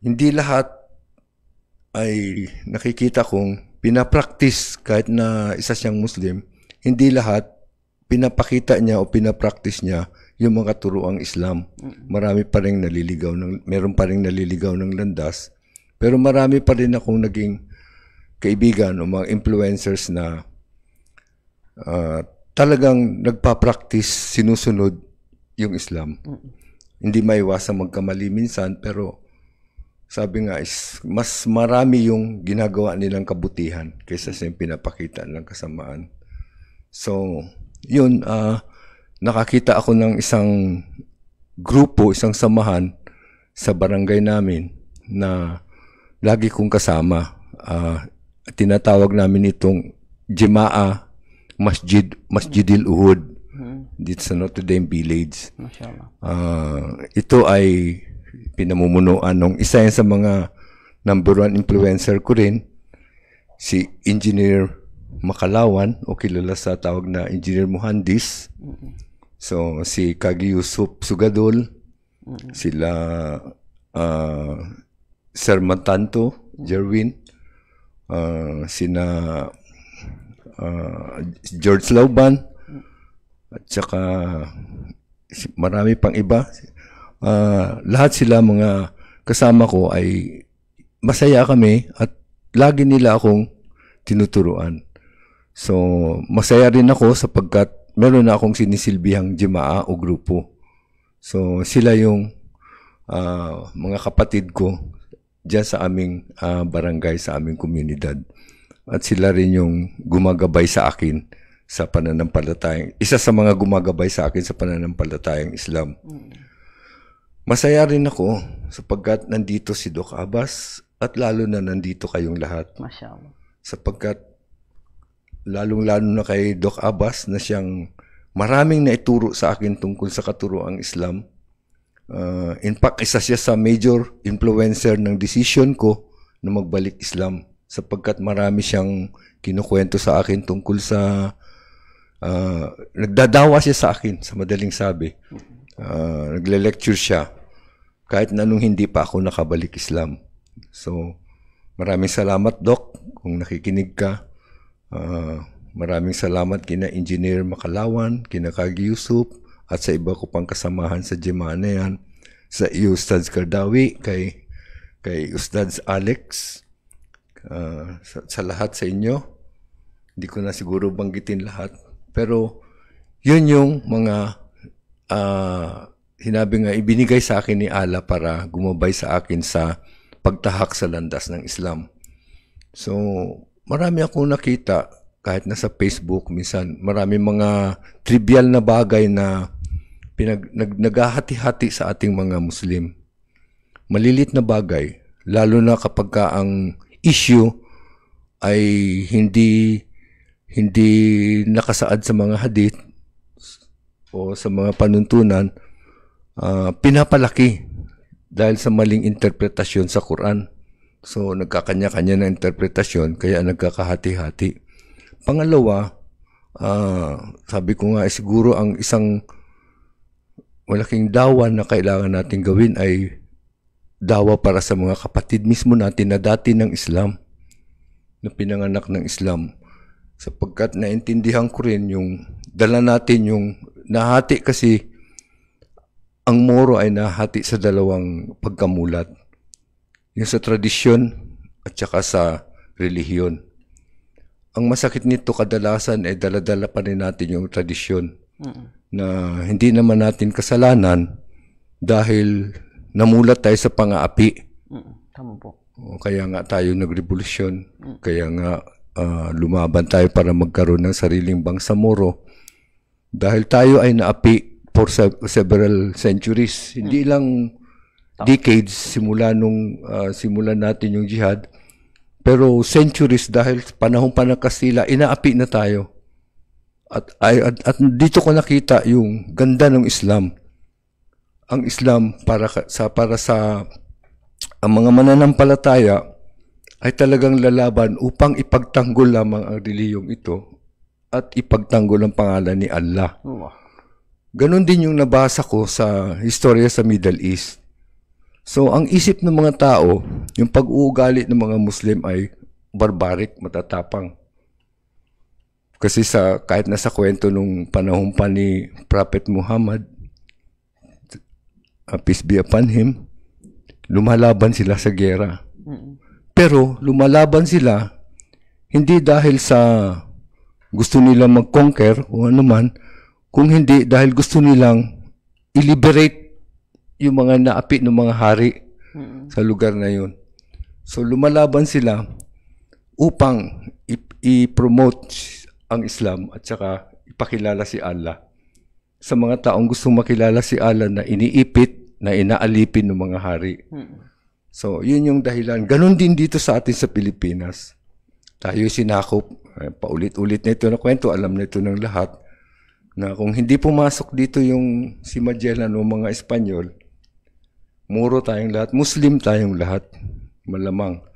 hindi lahat ay nakikita kong pinapractice kahit na isa siyang Muslim. Hindi lahat pinapakita niya o pinapractice niya yung mga turuang Islam. Marami pa rin meron pa rin naliligaw ng landas. Pero marami pa rin akong naging kaibigan o mga influencers na talagang nagpa-practice, sinusunod yung Islam. Hindi maiwasang magkamali minsan, pero sabi nga is mas marami yung ginagawa nilang kabutihan kaysa sa pinapakita nilang kasamaan. So, yun, nakakita ako ng isang grupo, isang samahan sa barangay namin na lagi kong kasama. Tinatawag namin itong Jima'a Masjidil Uhud dito sa Notre Dame Village. Ito ay pinamumunuan ng isa yan sa mga #1 influencer ko rin, si Engineer Makalawan, o kilala sa tawag na Engineer Muhandis. So, si Kagi Yusuf Sugadol, sila Sir Matanto, Jerwin, sina George Lauban, at saka marami pang iba. Lahat sila mga kasama ko ay masaya kami at lagi nila akong tinuturuan. So, masaya rin ako sapagkat meron na akong sinisilbihang jimaa o grupo. So, sila yung mga kapatid ko dyan sa aming barangay, sa aming komunidad. At sila rin yung gumagabay sa akin sa pananampalatayang, isa sa mga gumagabay sa akin sa pananampalatayang Islam. Masaya rin ako sapagkat nandito si Doc Abbas at lalo na nandito kayong lahat. Masyaallah. Sapagkat lalong-lalo na kay Doc Abbas na siyang maraming naituro sa akin tungkol sa katuroang Islam. In fact, isa siya sa major influencer ng decision ko na magbalik Islam sapagkat marami siyang kinukwento sa akin tungkol sa nagdadawa siya sa akin, sa madaling sabi. Nagle-lecture siya kahit na nung hindi pa ako nakabalik Islam. So, maraming salamat, Doc, kung nakikinig ka. Maraming salamat kina Engineer Makalawan, kina Kagi Yusuf, at sa iba ko pang kasamahan sa Jimaa na yan, sa Ustads Kardawi, kay Ustads Alex, sa lahat sa inyo. Hindi ko na siguro banggitin lahat. Pero, yun yung mga hinabi nga, ibinigay sa akin ni Allah para gumabay sa akin sa pagtahak sa landas ng Islam. So, marami akong nakita, kahit na sa Facebook, minsan, marami mga trivial na bagay na naghahati-hati sa ating mga Muslim. malilit na bagay, lalo na kapag ka ang issue ay hindi nakasaad sa mga hadith o sa mga panuntunan, pinapalaki dahil sa maling interpretasyon sa Quran. So, nagkakanya-kanya na interpretasyon, kaya nagkakahati-hati. Pangalawa, sabi ko nga, siguro ang isang malaking dawa na kailangan natin gawin ay dawa para sa mga kapatid mismo natin na dati ng Islam, na pinanganak ng Islam. Sapagkat naintindihan ko rin yung dala natin yung nahati kasi ang Moro ay nahati sa dalawang pagkamulat. Yung sa tradisyon at saka sa relihiyon. Ang masakit nito kadalasan ay dala-dala pa rin natin yung tradisyon. Na hindi naman natin kasalanan dahil namulat tayo sa pang-aapi. Tama po. Kaya nga tayo nagrevolusyon. Kaya nga lumaban tayo para magkaroon ng sariling bangsamoro. Dahil tayo ay naapi for several centuries. Hindi lang decades simula nung simulan natin yung jihad. Pero centuries dahil panahon pa ng Kastila, inaapi na tayo. At dito ko nakita yung ganda ng Islam. Ang Islam para sa ang mga mananampalataya ay talagang lalaban upang ipagtanggol lamang ang reliyong ito at ipagtanggol ang pangalan ni Allah. Ganon din yung nabasa ko sa historya sa Middle East. So, ang isip ng mga tao, yung pag-uugali ng mga Muslim ay barbaric, matatapang. Kasi kahit nasa kwento nung panahon pa ni Prophet Muhammad, peace be upon him, lumalaban sila sa giyera. Pero lumalaban sila hindi dahil sa gusto nilang mag-conquer o ano man, kung hindi dahil gusto nilang i-liberate yung mga naapi ng mga hari sa lugar na yun. So lumalaban sila upang i-promote ang Islam at saka ipakilala si Allah sa mga taong gustong makilala si Allah na iniipit, na inaalipin ng mga hari. So yun yung dahilan. Ganon din dito sa atin sa Pilipinas. Tayo sinakop, paulit-ulit na ito na kwento, alam na ito ng lahat, na kung hindi pumasok dito yung si Magellan o mga Espanyol, Moro tayong lahat, Muslim tayong lahat, malamang.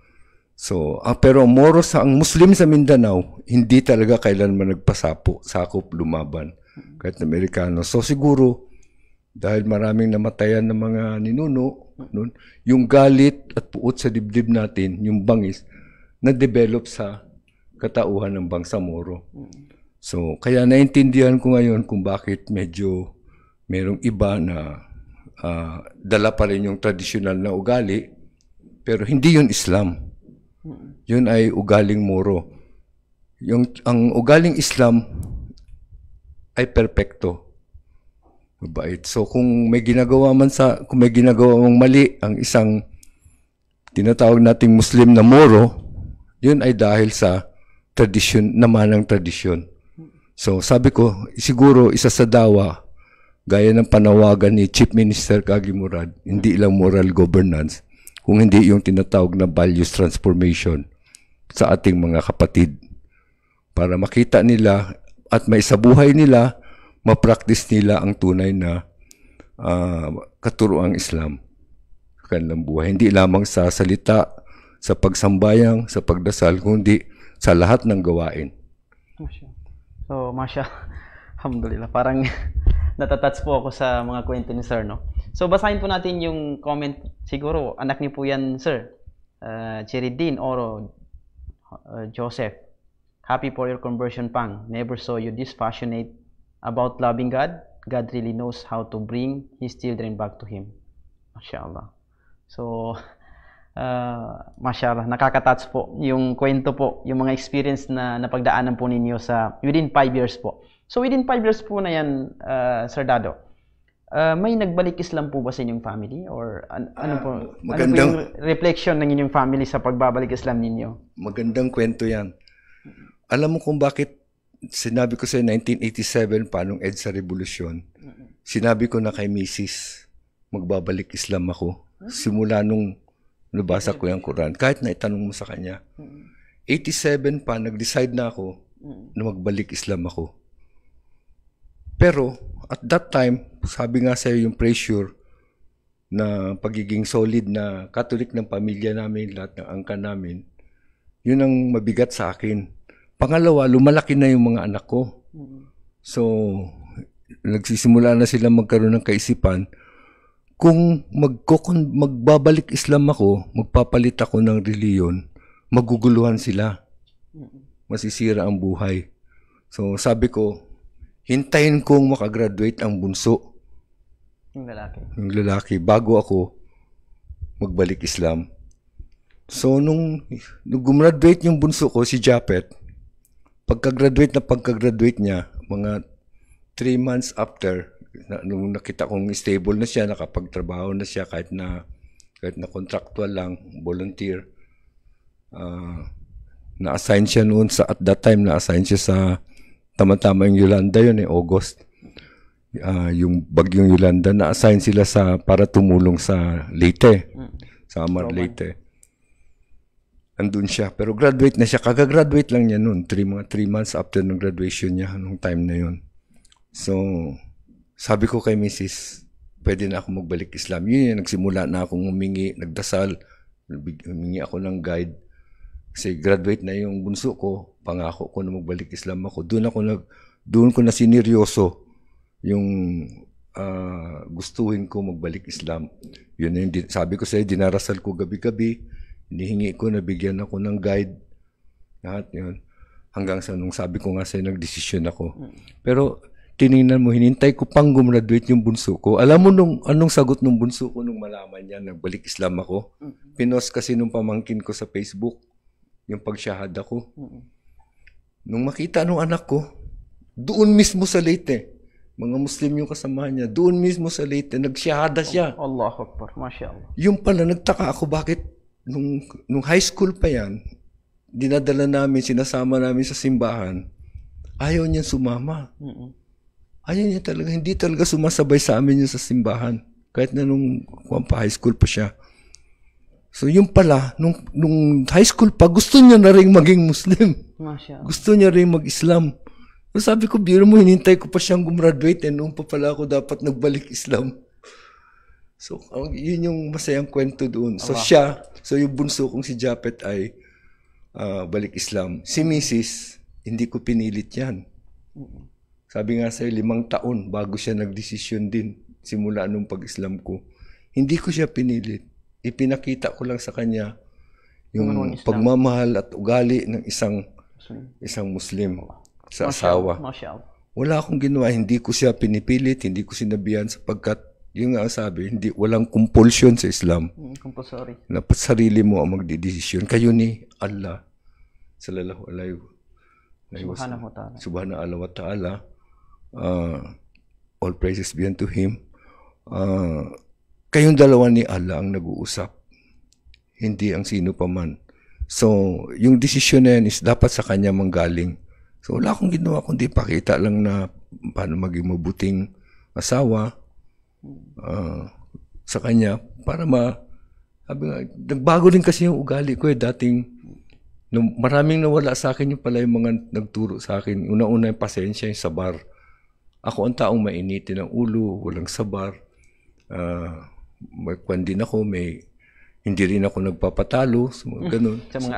So, pero Moro ang Muslim sa Mindanao, hindi talaga kailanman sakop, lumaban, kahit na Amerikano. So, siguro, dahil maraming namatayan ng mga ninuno, yung galit at puot sa dibdib natin, yung bangis, na-develop sa katauhan ng Bangsamoro. So, kaya naintindihan ko ngayon kung bakit medyo merong iba na dala pa rin yung tradisyonal na ugali, pero hindi yun Islam. Yun ay ugaling Moro. Ang ugaling Islam ay perpekto. Mabait. So kung may ginagawa mong mali ang isang tinatawag nating Muslim na Moro, yun ay dahil sa tradisyon naman ng tradisyon. So sabi ko, siguro isa sa dawa gaya ng panawagan ni Chief Minister Kagi Murad, hindi lang moral governance, kung hindi yung tinatawag na values transformation sa ating mga kapatid. Para makita nila at maisabuhay nila, ma-practice nila ang tunay na katuroang Islam sa kanilang buhay. Hindi lamang sa salita, sa pagsambayang, sa pagdasal, kundi sa lahat ng gawain. So, alhamdulillah, parang natatats po ako sa mga kwento ni Sir, no? So, basahin po natin yung comment. Siguro, anak niyo po yan, Sir. Cheridin Oro Joseph. Happy for your conversion, Pang. Never saw you this passionate about loving God. God really knows how to bring His children back to Him. Mashallah. So, mashallah, nakaka-touch po yung kwento po, yung mga experience na napagdaanan po ninyo sa within 5 years po. So within 5 years po na yan, Sir Dado, may nagbalik Islam po ba sa inyong family? Or ano po yung reflection ng inyong family sa pagbabalik Islam ninyo? Magandang kwento yan. Alam mo kung bakit sinabi ko sa 1987 pa nung EDSA Revolution, sinabi ko na kay Mrs. magbabalik Islam ako. simula nung nabasa ko yung Quran. Kahit na itanong mo sa kanya. 87 pa, nag-decide na ako na magbalik Islam ako. Pero, at that time, sabi nga sa'yo yung pressure na pagiging solid na Catholic ng pamilya namin, lahat ng angkan namin, yun ang mabigat sa akin. Pangalawa, lumalaki na yung mga anak ko. So, nagsisimula na sila magkaroon ng kaisipan, kung magbabalik Islam ako, magpapalit ako ng reliyon, maguguluhan sila. Masisira ang buhay. So, sabi ko, hintayin kong makagraduate ang bunso. Yung lalaki. Bago ako magbalik Islam. So, nung gumraduate yung bunso ko, si Japet, pagka-graduate niya, mga 3 months after, nung nakita kong stable na siya, nakapagtrabaho na siya, kahit na contractual lang, volunteer, na-assign siya noon at that time, na-assign siya sa tama-tama yung Yolanda yun, August. Yung bagyong Yolanda, na-assign sila para tumulong sa Leyte, sa Amar Leyte. Andun siya, pero graduate na siya. Kagagraduate lang niya noon, 3 months after ng graduation niya, nung time na yun. So, sabi ko kay Mrs., pwede na ako magbalik Islam. Yun yung nagsimula na akong humingi, nagdasal, humingi ako ng guide. Kasi graduate na yung bunso ko, pangako ko na magbalik Islam ako. Doon ko na sineryoso yung gustuhin ko magbalik Islam. Yun yung sabi ko sa'yo, dinarasal ko gabi-gabi, hinihingi ko, nabigyan ako ng guide. Lahat yun. Hanggang sa nung sabi ko nga sa'yo, nagdesisyon ako. Pero tinignan mo, hinintay ko pang gumraduate yung bunso ko. Alam mo anong sagot ng bunso ko nung malaman niya, nagbalik Islam ako? Pinost kasi nung pamangkin ko sa Facebook, yung pagsyahada ko. Nung makita nung anak ko, doon mismo sa Leyte, mga Muslim yung kasama niya, doon mismo sa Leyte, nagsyahada siya. Allahu Akbar, Masya Allah. Yung pala, nagtaka ako, bakit nung high school pa yan, dinadala namin, sinasama namin sa simbahan, ayaw niya sumama. Ayaw niya talaga, hindi talaga sumasabay sa amin yun sa simbahan. Kahit na nung high school pa siya. So yung pala, nung high school pa, gusto niya na rin maging Muslim. Gusto niya rin mag-Islam. So sabi ko, biro mo, hinintay ko pa siyang gumraduate, noon pa pala ako dapat nagbalik Islam. So yun yung masayang kwento doon. So yung bunso kong si Japet ay balik Islam. Si Mrs., hindi ko pinilit yan. Sabi nga sa'yo, 5 taon bago siya nagdesisyon din simula nung pag-Islam ko. Hindi ko siya pinilit. Ipinakita ko lang sa kanya yung pagmamahal at ugali ng isang Muslim sa asawa. Wala akong ginawa, hindi ko siya pinipilit, hindi ko sinabihan sapagkat yung nga sabi, walang compulsion sa Islam. Compulsory. Na sarili mo ang magdidesisyon. Kayo ni Allah sallallahu alaihi subhanahu wa ta'ala. All praises be unto Him. Kayong dalawa ni Allah ang nag-uusap. Hindi ang sino pa man. So, yung desisyon na yan is dapat sa kanya manggaling. So, wala akong ginawa kundi pakita lang na paano maging mabuting asawa sa kanya para sabi nga, nagbago din kasi yung ugali ko dating maraming nawala sa akin yung pala yung mga nagturo sa akin. Una-una yung pasensya, yung sabar. Ako ang taong mainitin ng ulo, walang sabar. May kwan din ako, hindi rin ako nagpapatalo, ganun. Sa mga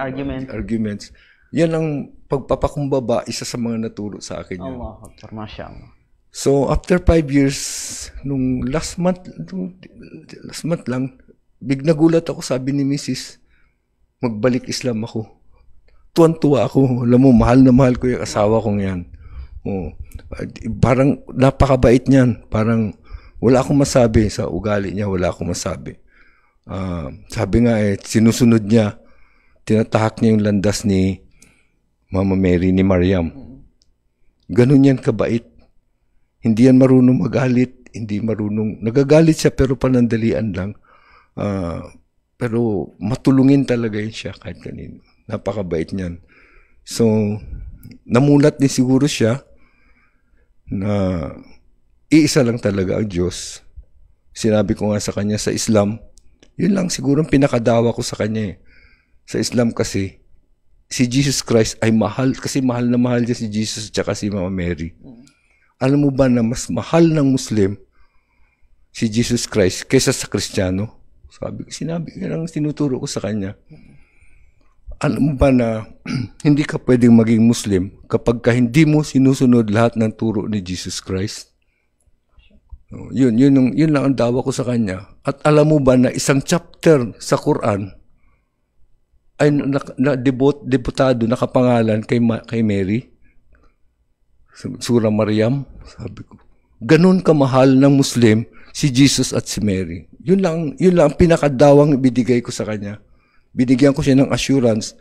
arguments. Yan ang pagpapakumbaba, isa sa mga naturo sa akin yun. Allah Akbar, Masya Allah. So, after 5 years, nung last month lang, nagulat ako, sabi ni Mrs., magbalik Islam ako. Tuwan-tuwa ako. Alam mo, mahal na mahal ko yung asawa kong yan. Parang napakabait niyan. Parang wala akong masabi sa ugali niya, wala akong masabi. Sabi nga sinusunod niya, tinatahak niya yung landas ni Mama Mary, ni Mariam. Ganun yan kabait. Hindi yan marunong magalit, hindi marunong, nagagalit siya pero panandalian lang. Pero matulungin talaga yun siya kahit kanino. Napakabait niyan. So, namulat din siguro siya na iisa lang talaga ang Diyos. Sinabi ko nga sa kanya sa Islam, Yun lang siguro ang pinakadawa ko sa kanya eh. Sa Islam kasi, si Jesus Christ ay mahal, kasi mahal na mahal niya si Jesus at si Mama Mary. Alam mo ba na mas mahal ng Muslim si Jesus Christ kaysa sa Kristiyano? Sinabi lang, tinuturo ko sa kanya. Alam mo ba na hindi ka pwedeng maging Muslim kapag hindi mo sinusunod lahat ng turo ni Jesus Christ? Yun lang ang dawa ko sa kanya. At alam mo ba na isang chapter sa Quran ay debutado, nakapangalan kay Mary? Surah Maryam, sabi ko. Ganun kamahal ng Muslim si Jesus at si Mary. Yun lang ang pinakadawang ibinigay ko sa kanya. Binigyan ko siya ng assurance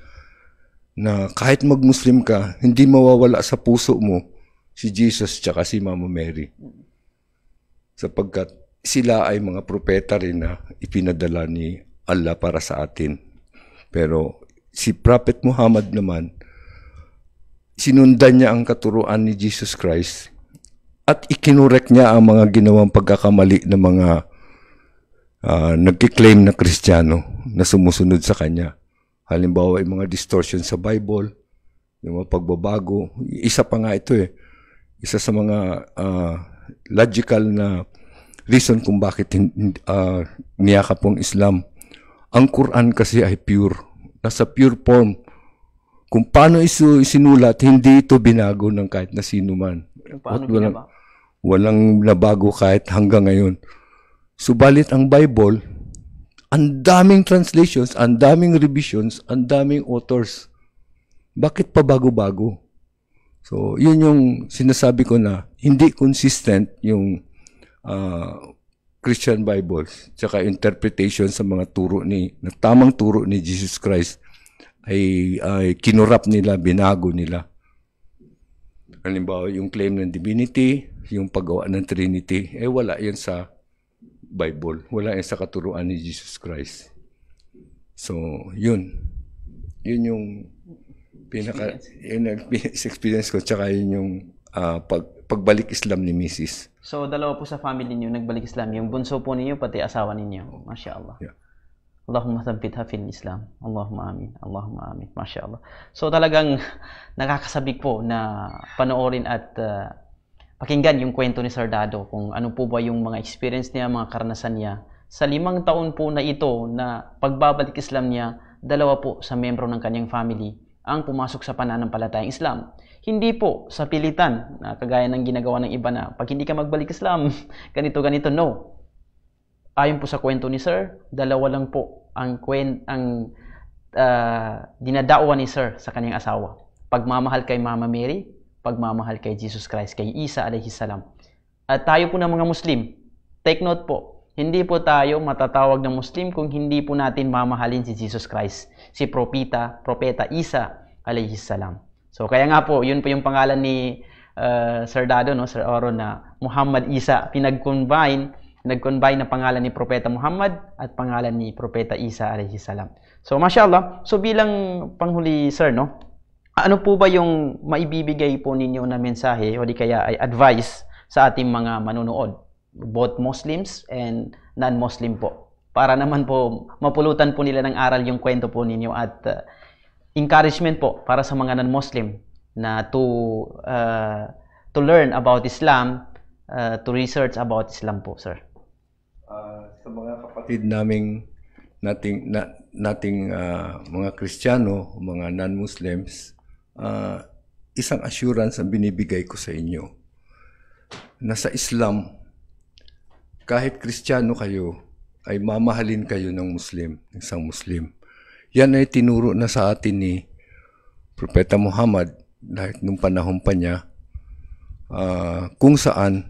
na kahit mag-Muslim ka, hindi mawawala sa puso mo si Jesus at si Mama Mary. Sapagkat sila ay mga propeta rin na ipinadala ni Allah para sa atin. Pero si Prophet Muhammad naman, sinundan niya ang katuruan ni Jesus Christ at ikinurek niya ang mga ginawang pagkakamali ng mga nagkiklaim na Kristiyano na sumusunod sa kanya. Halimbawa, yung mga distortion sa Bible, yung mga pagbabago. Isa pa nga ito eh. Isa sa mga logical na reason kung bakit niyakap ang Islam. Ang Quran kasi ay pure. Nasa pure form. Kung paano isinulat, hindi ito binago ng kahit na sino man. Walang nabago kahit hanggang ngayon. Subalit ang Bible, ang daming translations, ang daming revisions, ang daming authors. Bakit pa bago-bago? So, yun yung sinasabi ko na hindi consistent yung Christian Bibles, tsaka interpretation sa mga tamang turo ni Jesus Christ ay kinurap nila, binago nila. Halimbawa, yung claim ng divinity, yung paggawa ng Trinity, wala yan sa Bible. Wala yan sa katuruan ni Jesus Christ. So, yun. Yun yung experience ko, tsaka yun yung pagbalik Islam ni Mrs. So, dalawa po sa family niyo nagbalik Islam. Yung bunso po ninyo, pati asawa ninyo. Masya Allah. Yeah. Allahumma thabbitha fil Islam. Allahumma amin. Allahumma amin. Masya Allah. So, talagang nakakasabik po na panoorin at pakinggan yung kwento ni Sir Dado kung ano po ba yung mga experience niya, mga karanasan niya. Sa 5 taon po na ito na pagbabalik Islam niya, 2 po sa membro ng kanyang family ang pumasok sa pananampalatayang Islam. Hindi po sa pilitan, na kagaya ng ginagawa ng iba na pag hindi ka magbalik Islam, ganito, no. Ayon po sa kwento ni Sir, 2 lang po ang dinadaoan ni Sir sa kanyang asawa. Pagmamahal kay Mama Mary, pagmamahal kay Jesus Christ, kay Isa alayhi salam. At tayo po ng mga Muslim, take note po, hindi po tayo matatawag ng Muslim kung hindi po natin mamahalin si Jesus Christ, si Propeta Isa alayhi salam. So kaya nga po, yun po yung pangalan ni Sir Dado, no, Sir Oro, na Muhammad Isa, pinag-combine na pangalan ni Propeta Muhammad at pangalan ni Propeta Isa alayhi salam. So mashallah, so bilang panghuli Sir, no, ano po ba yung maibibigay po ninyo na mensahe o di kaya ay advice sa ating mga manonood, both Muslims and non-Muslim po, para naman po mapulutan po nila ng aral yung kwento po ninyo at encouragement po para sa mga non-Muslim na to learn about Islam, to research about Islam po, Sir. Sa mga kapatid nating mga Kristiyano, mga non-Muslims, isang assurance ang binibigay ko sa inyo na sa Islam, kahit Kristiyano kayo, ay mamahalin kayo ng Muslim, isang Muslim. Yan ay tinuro na sa atin ni Propeta Muhammad dahil nung panahon pa niya, kung saan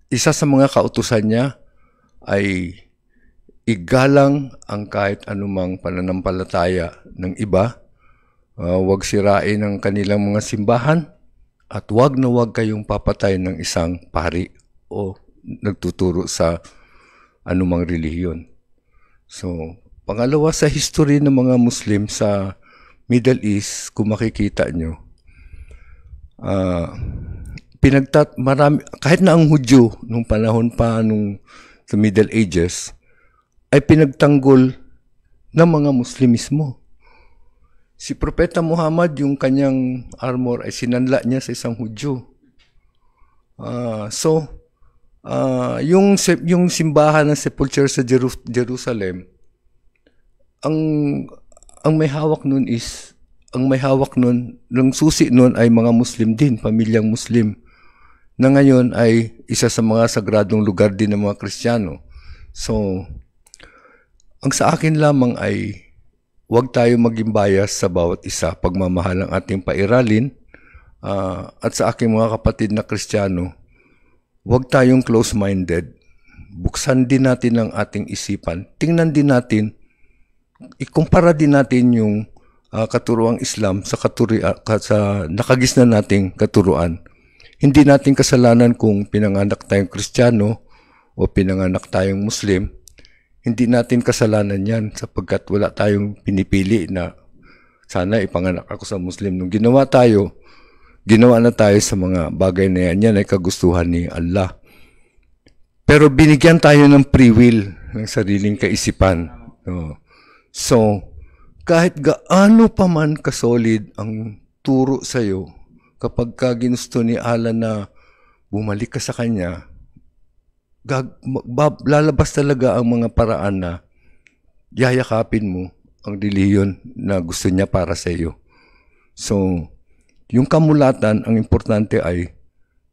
isa sa mga kautusan niya ay igalang ang kahit anumang pananampalataya ng iba, huwag sirain ang kanilang mga simbahan, at huwag kayong papatay ng isang pari o nagtuturo sa anumang relihiyon. So, pangalawa, sa history ng mga Muslim sa Middle East, kung makikita nyo, kahit na ang Hudyo nung panahon pa sa Middle Ages, ay pinagtanggol ng mga Muslim mismo. Si Propeta Muhammad, yung kanyang armor ay sinanla niya sa isang Hudyo. Yung simbahan ng sepulture sa Jerusalem, ang may hawak nun ng susi nun ay mga Muslim din, pamilyang Muslim, na ngayon ay isa sa mga sagradong lugar din ng mga Kristiyano. So, ang sa akin lamang ay huwag tayo maging bias sa bawat isa, pagmamahal ang ating pairalin, at sa aking mga kapatid na Kristiyano, huwag tayong close-minded. Buksan din natin ang ating isipan. Tingnan din natin, ikumpara din natin yung katuruang Islam sa nakagisnan nating katuruan. Hindi natin kasalanan kung pinanganak tayong Kristiyano o pinanganak tayong Muslim. Hindi natin kasalanan yan sapagkat wala tayong pinipili na sana ipanganak ako sa Muslim. Nung ginawa na tayo sa mga bagay na yan. Yan ay kagustuhan ni Allah. Pero binigyan tayo ng free will ng sariling kaisipan. So, kahit gaano pa man kasolid ang turo sa'yo, kapag ginusto ni Allah na bumalik ka sa Kanya, lalabas talaga ang mga paraan na yayakapin mo ang relihiyon na gusto niya para sa iyo. So, yung kamulatan, ang importante ay,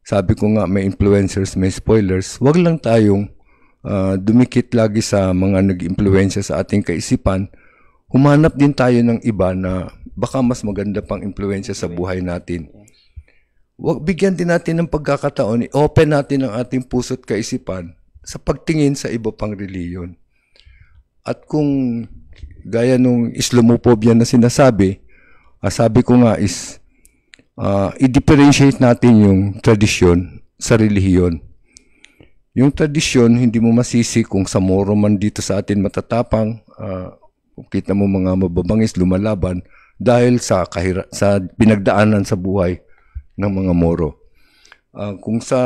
sabi ko nga, may influencers, may spoilers. Huwag lang tayong dumikit lagi sa mga nag-impluensya sa ating kaisipan. Humanap din tayo ng iba na baka mas maganda pang impluensya sa buhay natin. Bigyan din natin ng pagkakataon, i-open natin ang ating puso't kaisipan sa pagtingin sa iba pang reliyon. At kung gaya nung Islamophobia na sinasabi, sabi ko nga is, i-differentiate natin yung tradisyon sa relihiyon. Yung tradisyon, hindi mo masisi kung sa Moro man dito sa atin matatapang, kung kita mo mga mababangis lumalaban dahil sa pinagdaanan sa buhay ng mga Moro. Kung sa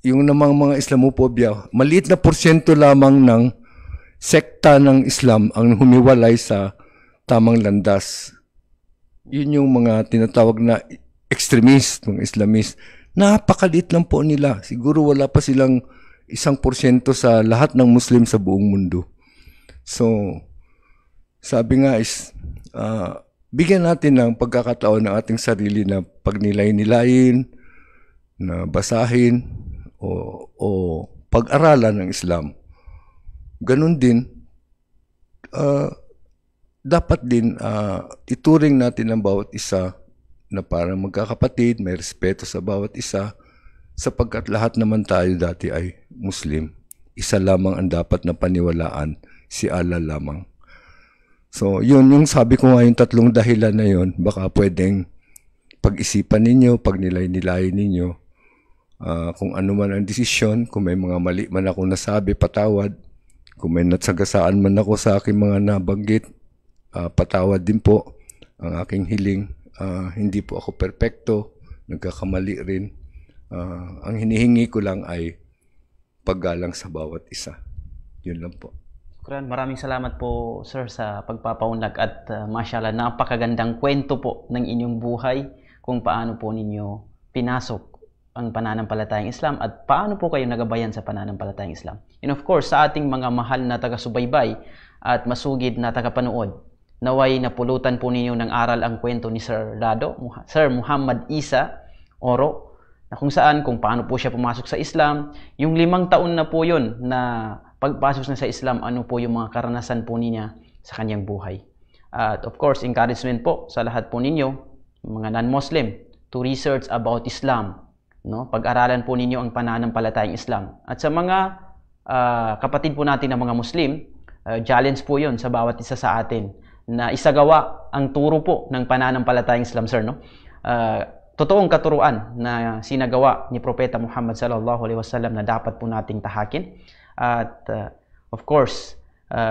yung namang mga Islamophobia, maliit na porsyento lamang ng sekta ng Islam ang humiwalay sa tamang landas. Yun yung mga tinatawag na extremist, mga Islamist. Napakaliit lang po nila. Siguro wala pa silang 1% sa lahat ng Muslim sa buong mundo. So, sabi nga is, bigyan natin ng pagkakataon ng ating sarili na pagnilay-nilayin, na basahin, o pag-aralan ng Islam. Ganun din, dapat din ituring natin ang bawat isa na parang magkakapatid, may respeto sa bawat isa, sapagkat lahat naman tayo dati ay Muslim. Isa lamang ang dapat na paniwalaan, si Allah lamang. So, yun yung sabi ko nga yung 3 dahilan na yun, baka pwedeng pag-isipan ninyo, pagnilay-nilayin ninyo, kung ano man ang desisyon, kung may mga mali man ako nasabi, patawad. Kung may natsagasaan man ako sa aking mga nabanggit, patawad din po ang aking hiling. Hindi po ako perpekto, nagkakamali rin. Ang hinihingi ko lang ay paggalang sa bawat isa. Yun lang po. Maraming salamat po, sir, sa pagpapaunlak at mashallah, napakagandang kwento po ng inyong buhay kung paano po ninyo pinasok ang pananampalatayang Islam at paano po kayo nagabayan sa pananampalatayang Islam. And of course, sa ating mga mahal na taga-subaybay at masugid na taga-panood, naway napulutan po ninyo ng aral ang kwento ni Sir Muhammad Isa Oro, na kung saan, kung paano po siya pumasok sa Islam. Yung 5 taon na po yun na pagpasok na sa Islam, ano po yung mga karanasan po niya sa kanyang buhay. At of course, encouragement po sa lahat po ninyo, mga non-Muslim, to research about Islam. No? Pag-aralan po ninyo ang pananampalatayang Islam. At sa mga kapatid po natin na mga Muslim, challenge po yun sa bawat isa sa atin na isagawa ang turo po ng pananampalatayang Islam, sir. No? Totoong katuruan na sinagawa ni Propeta Muhammad sallallahu alaihi wasallam na dapat po nating tahakin. At of course,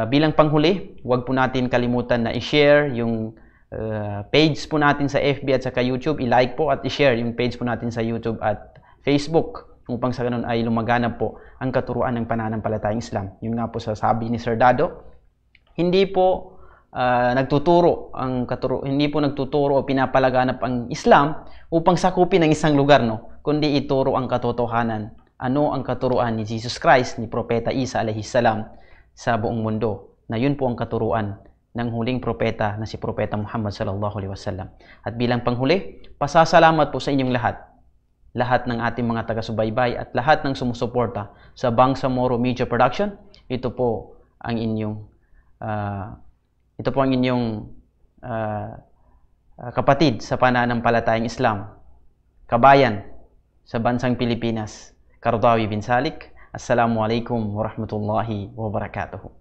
bilang panghuli, huwag po natin kalimutan na i-share yung page po natin sa FB at saka YouTube. I-like po at i-share yung page po natin sa YouTube at Facebook. upang sa ganun ay lumaganap po ang katuruan ng pananampalatayang Islam. Yun nga po sa sabi ni Sir Dado, hindi po nagtuturo o pinapalaganap ang Islam upang sakupin ang isang lugar, no, kundi ituro ang katotohanan, ano ang katuruan ni Jesus Christ, ni Propeta Isa alayhi salam sa buong mundo, na yun po ang katuruan ng huling propeta na si Propeta Muhammad sallallahu alaihi wasallam. At bilang panghuli, pasasalamat po sa inyong lahat ng ating mga taga-subaybay at lahat ng sumusuporta sa Bangsamoro Media Production. Ito po ang inyong kapatid sa pananampalatayang Islam, kabayan sa bansang Pilipinas, Kardawi bin Salik. Assalamualaikum warahmatullahi wabarakatuh.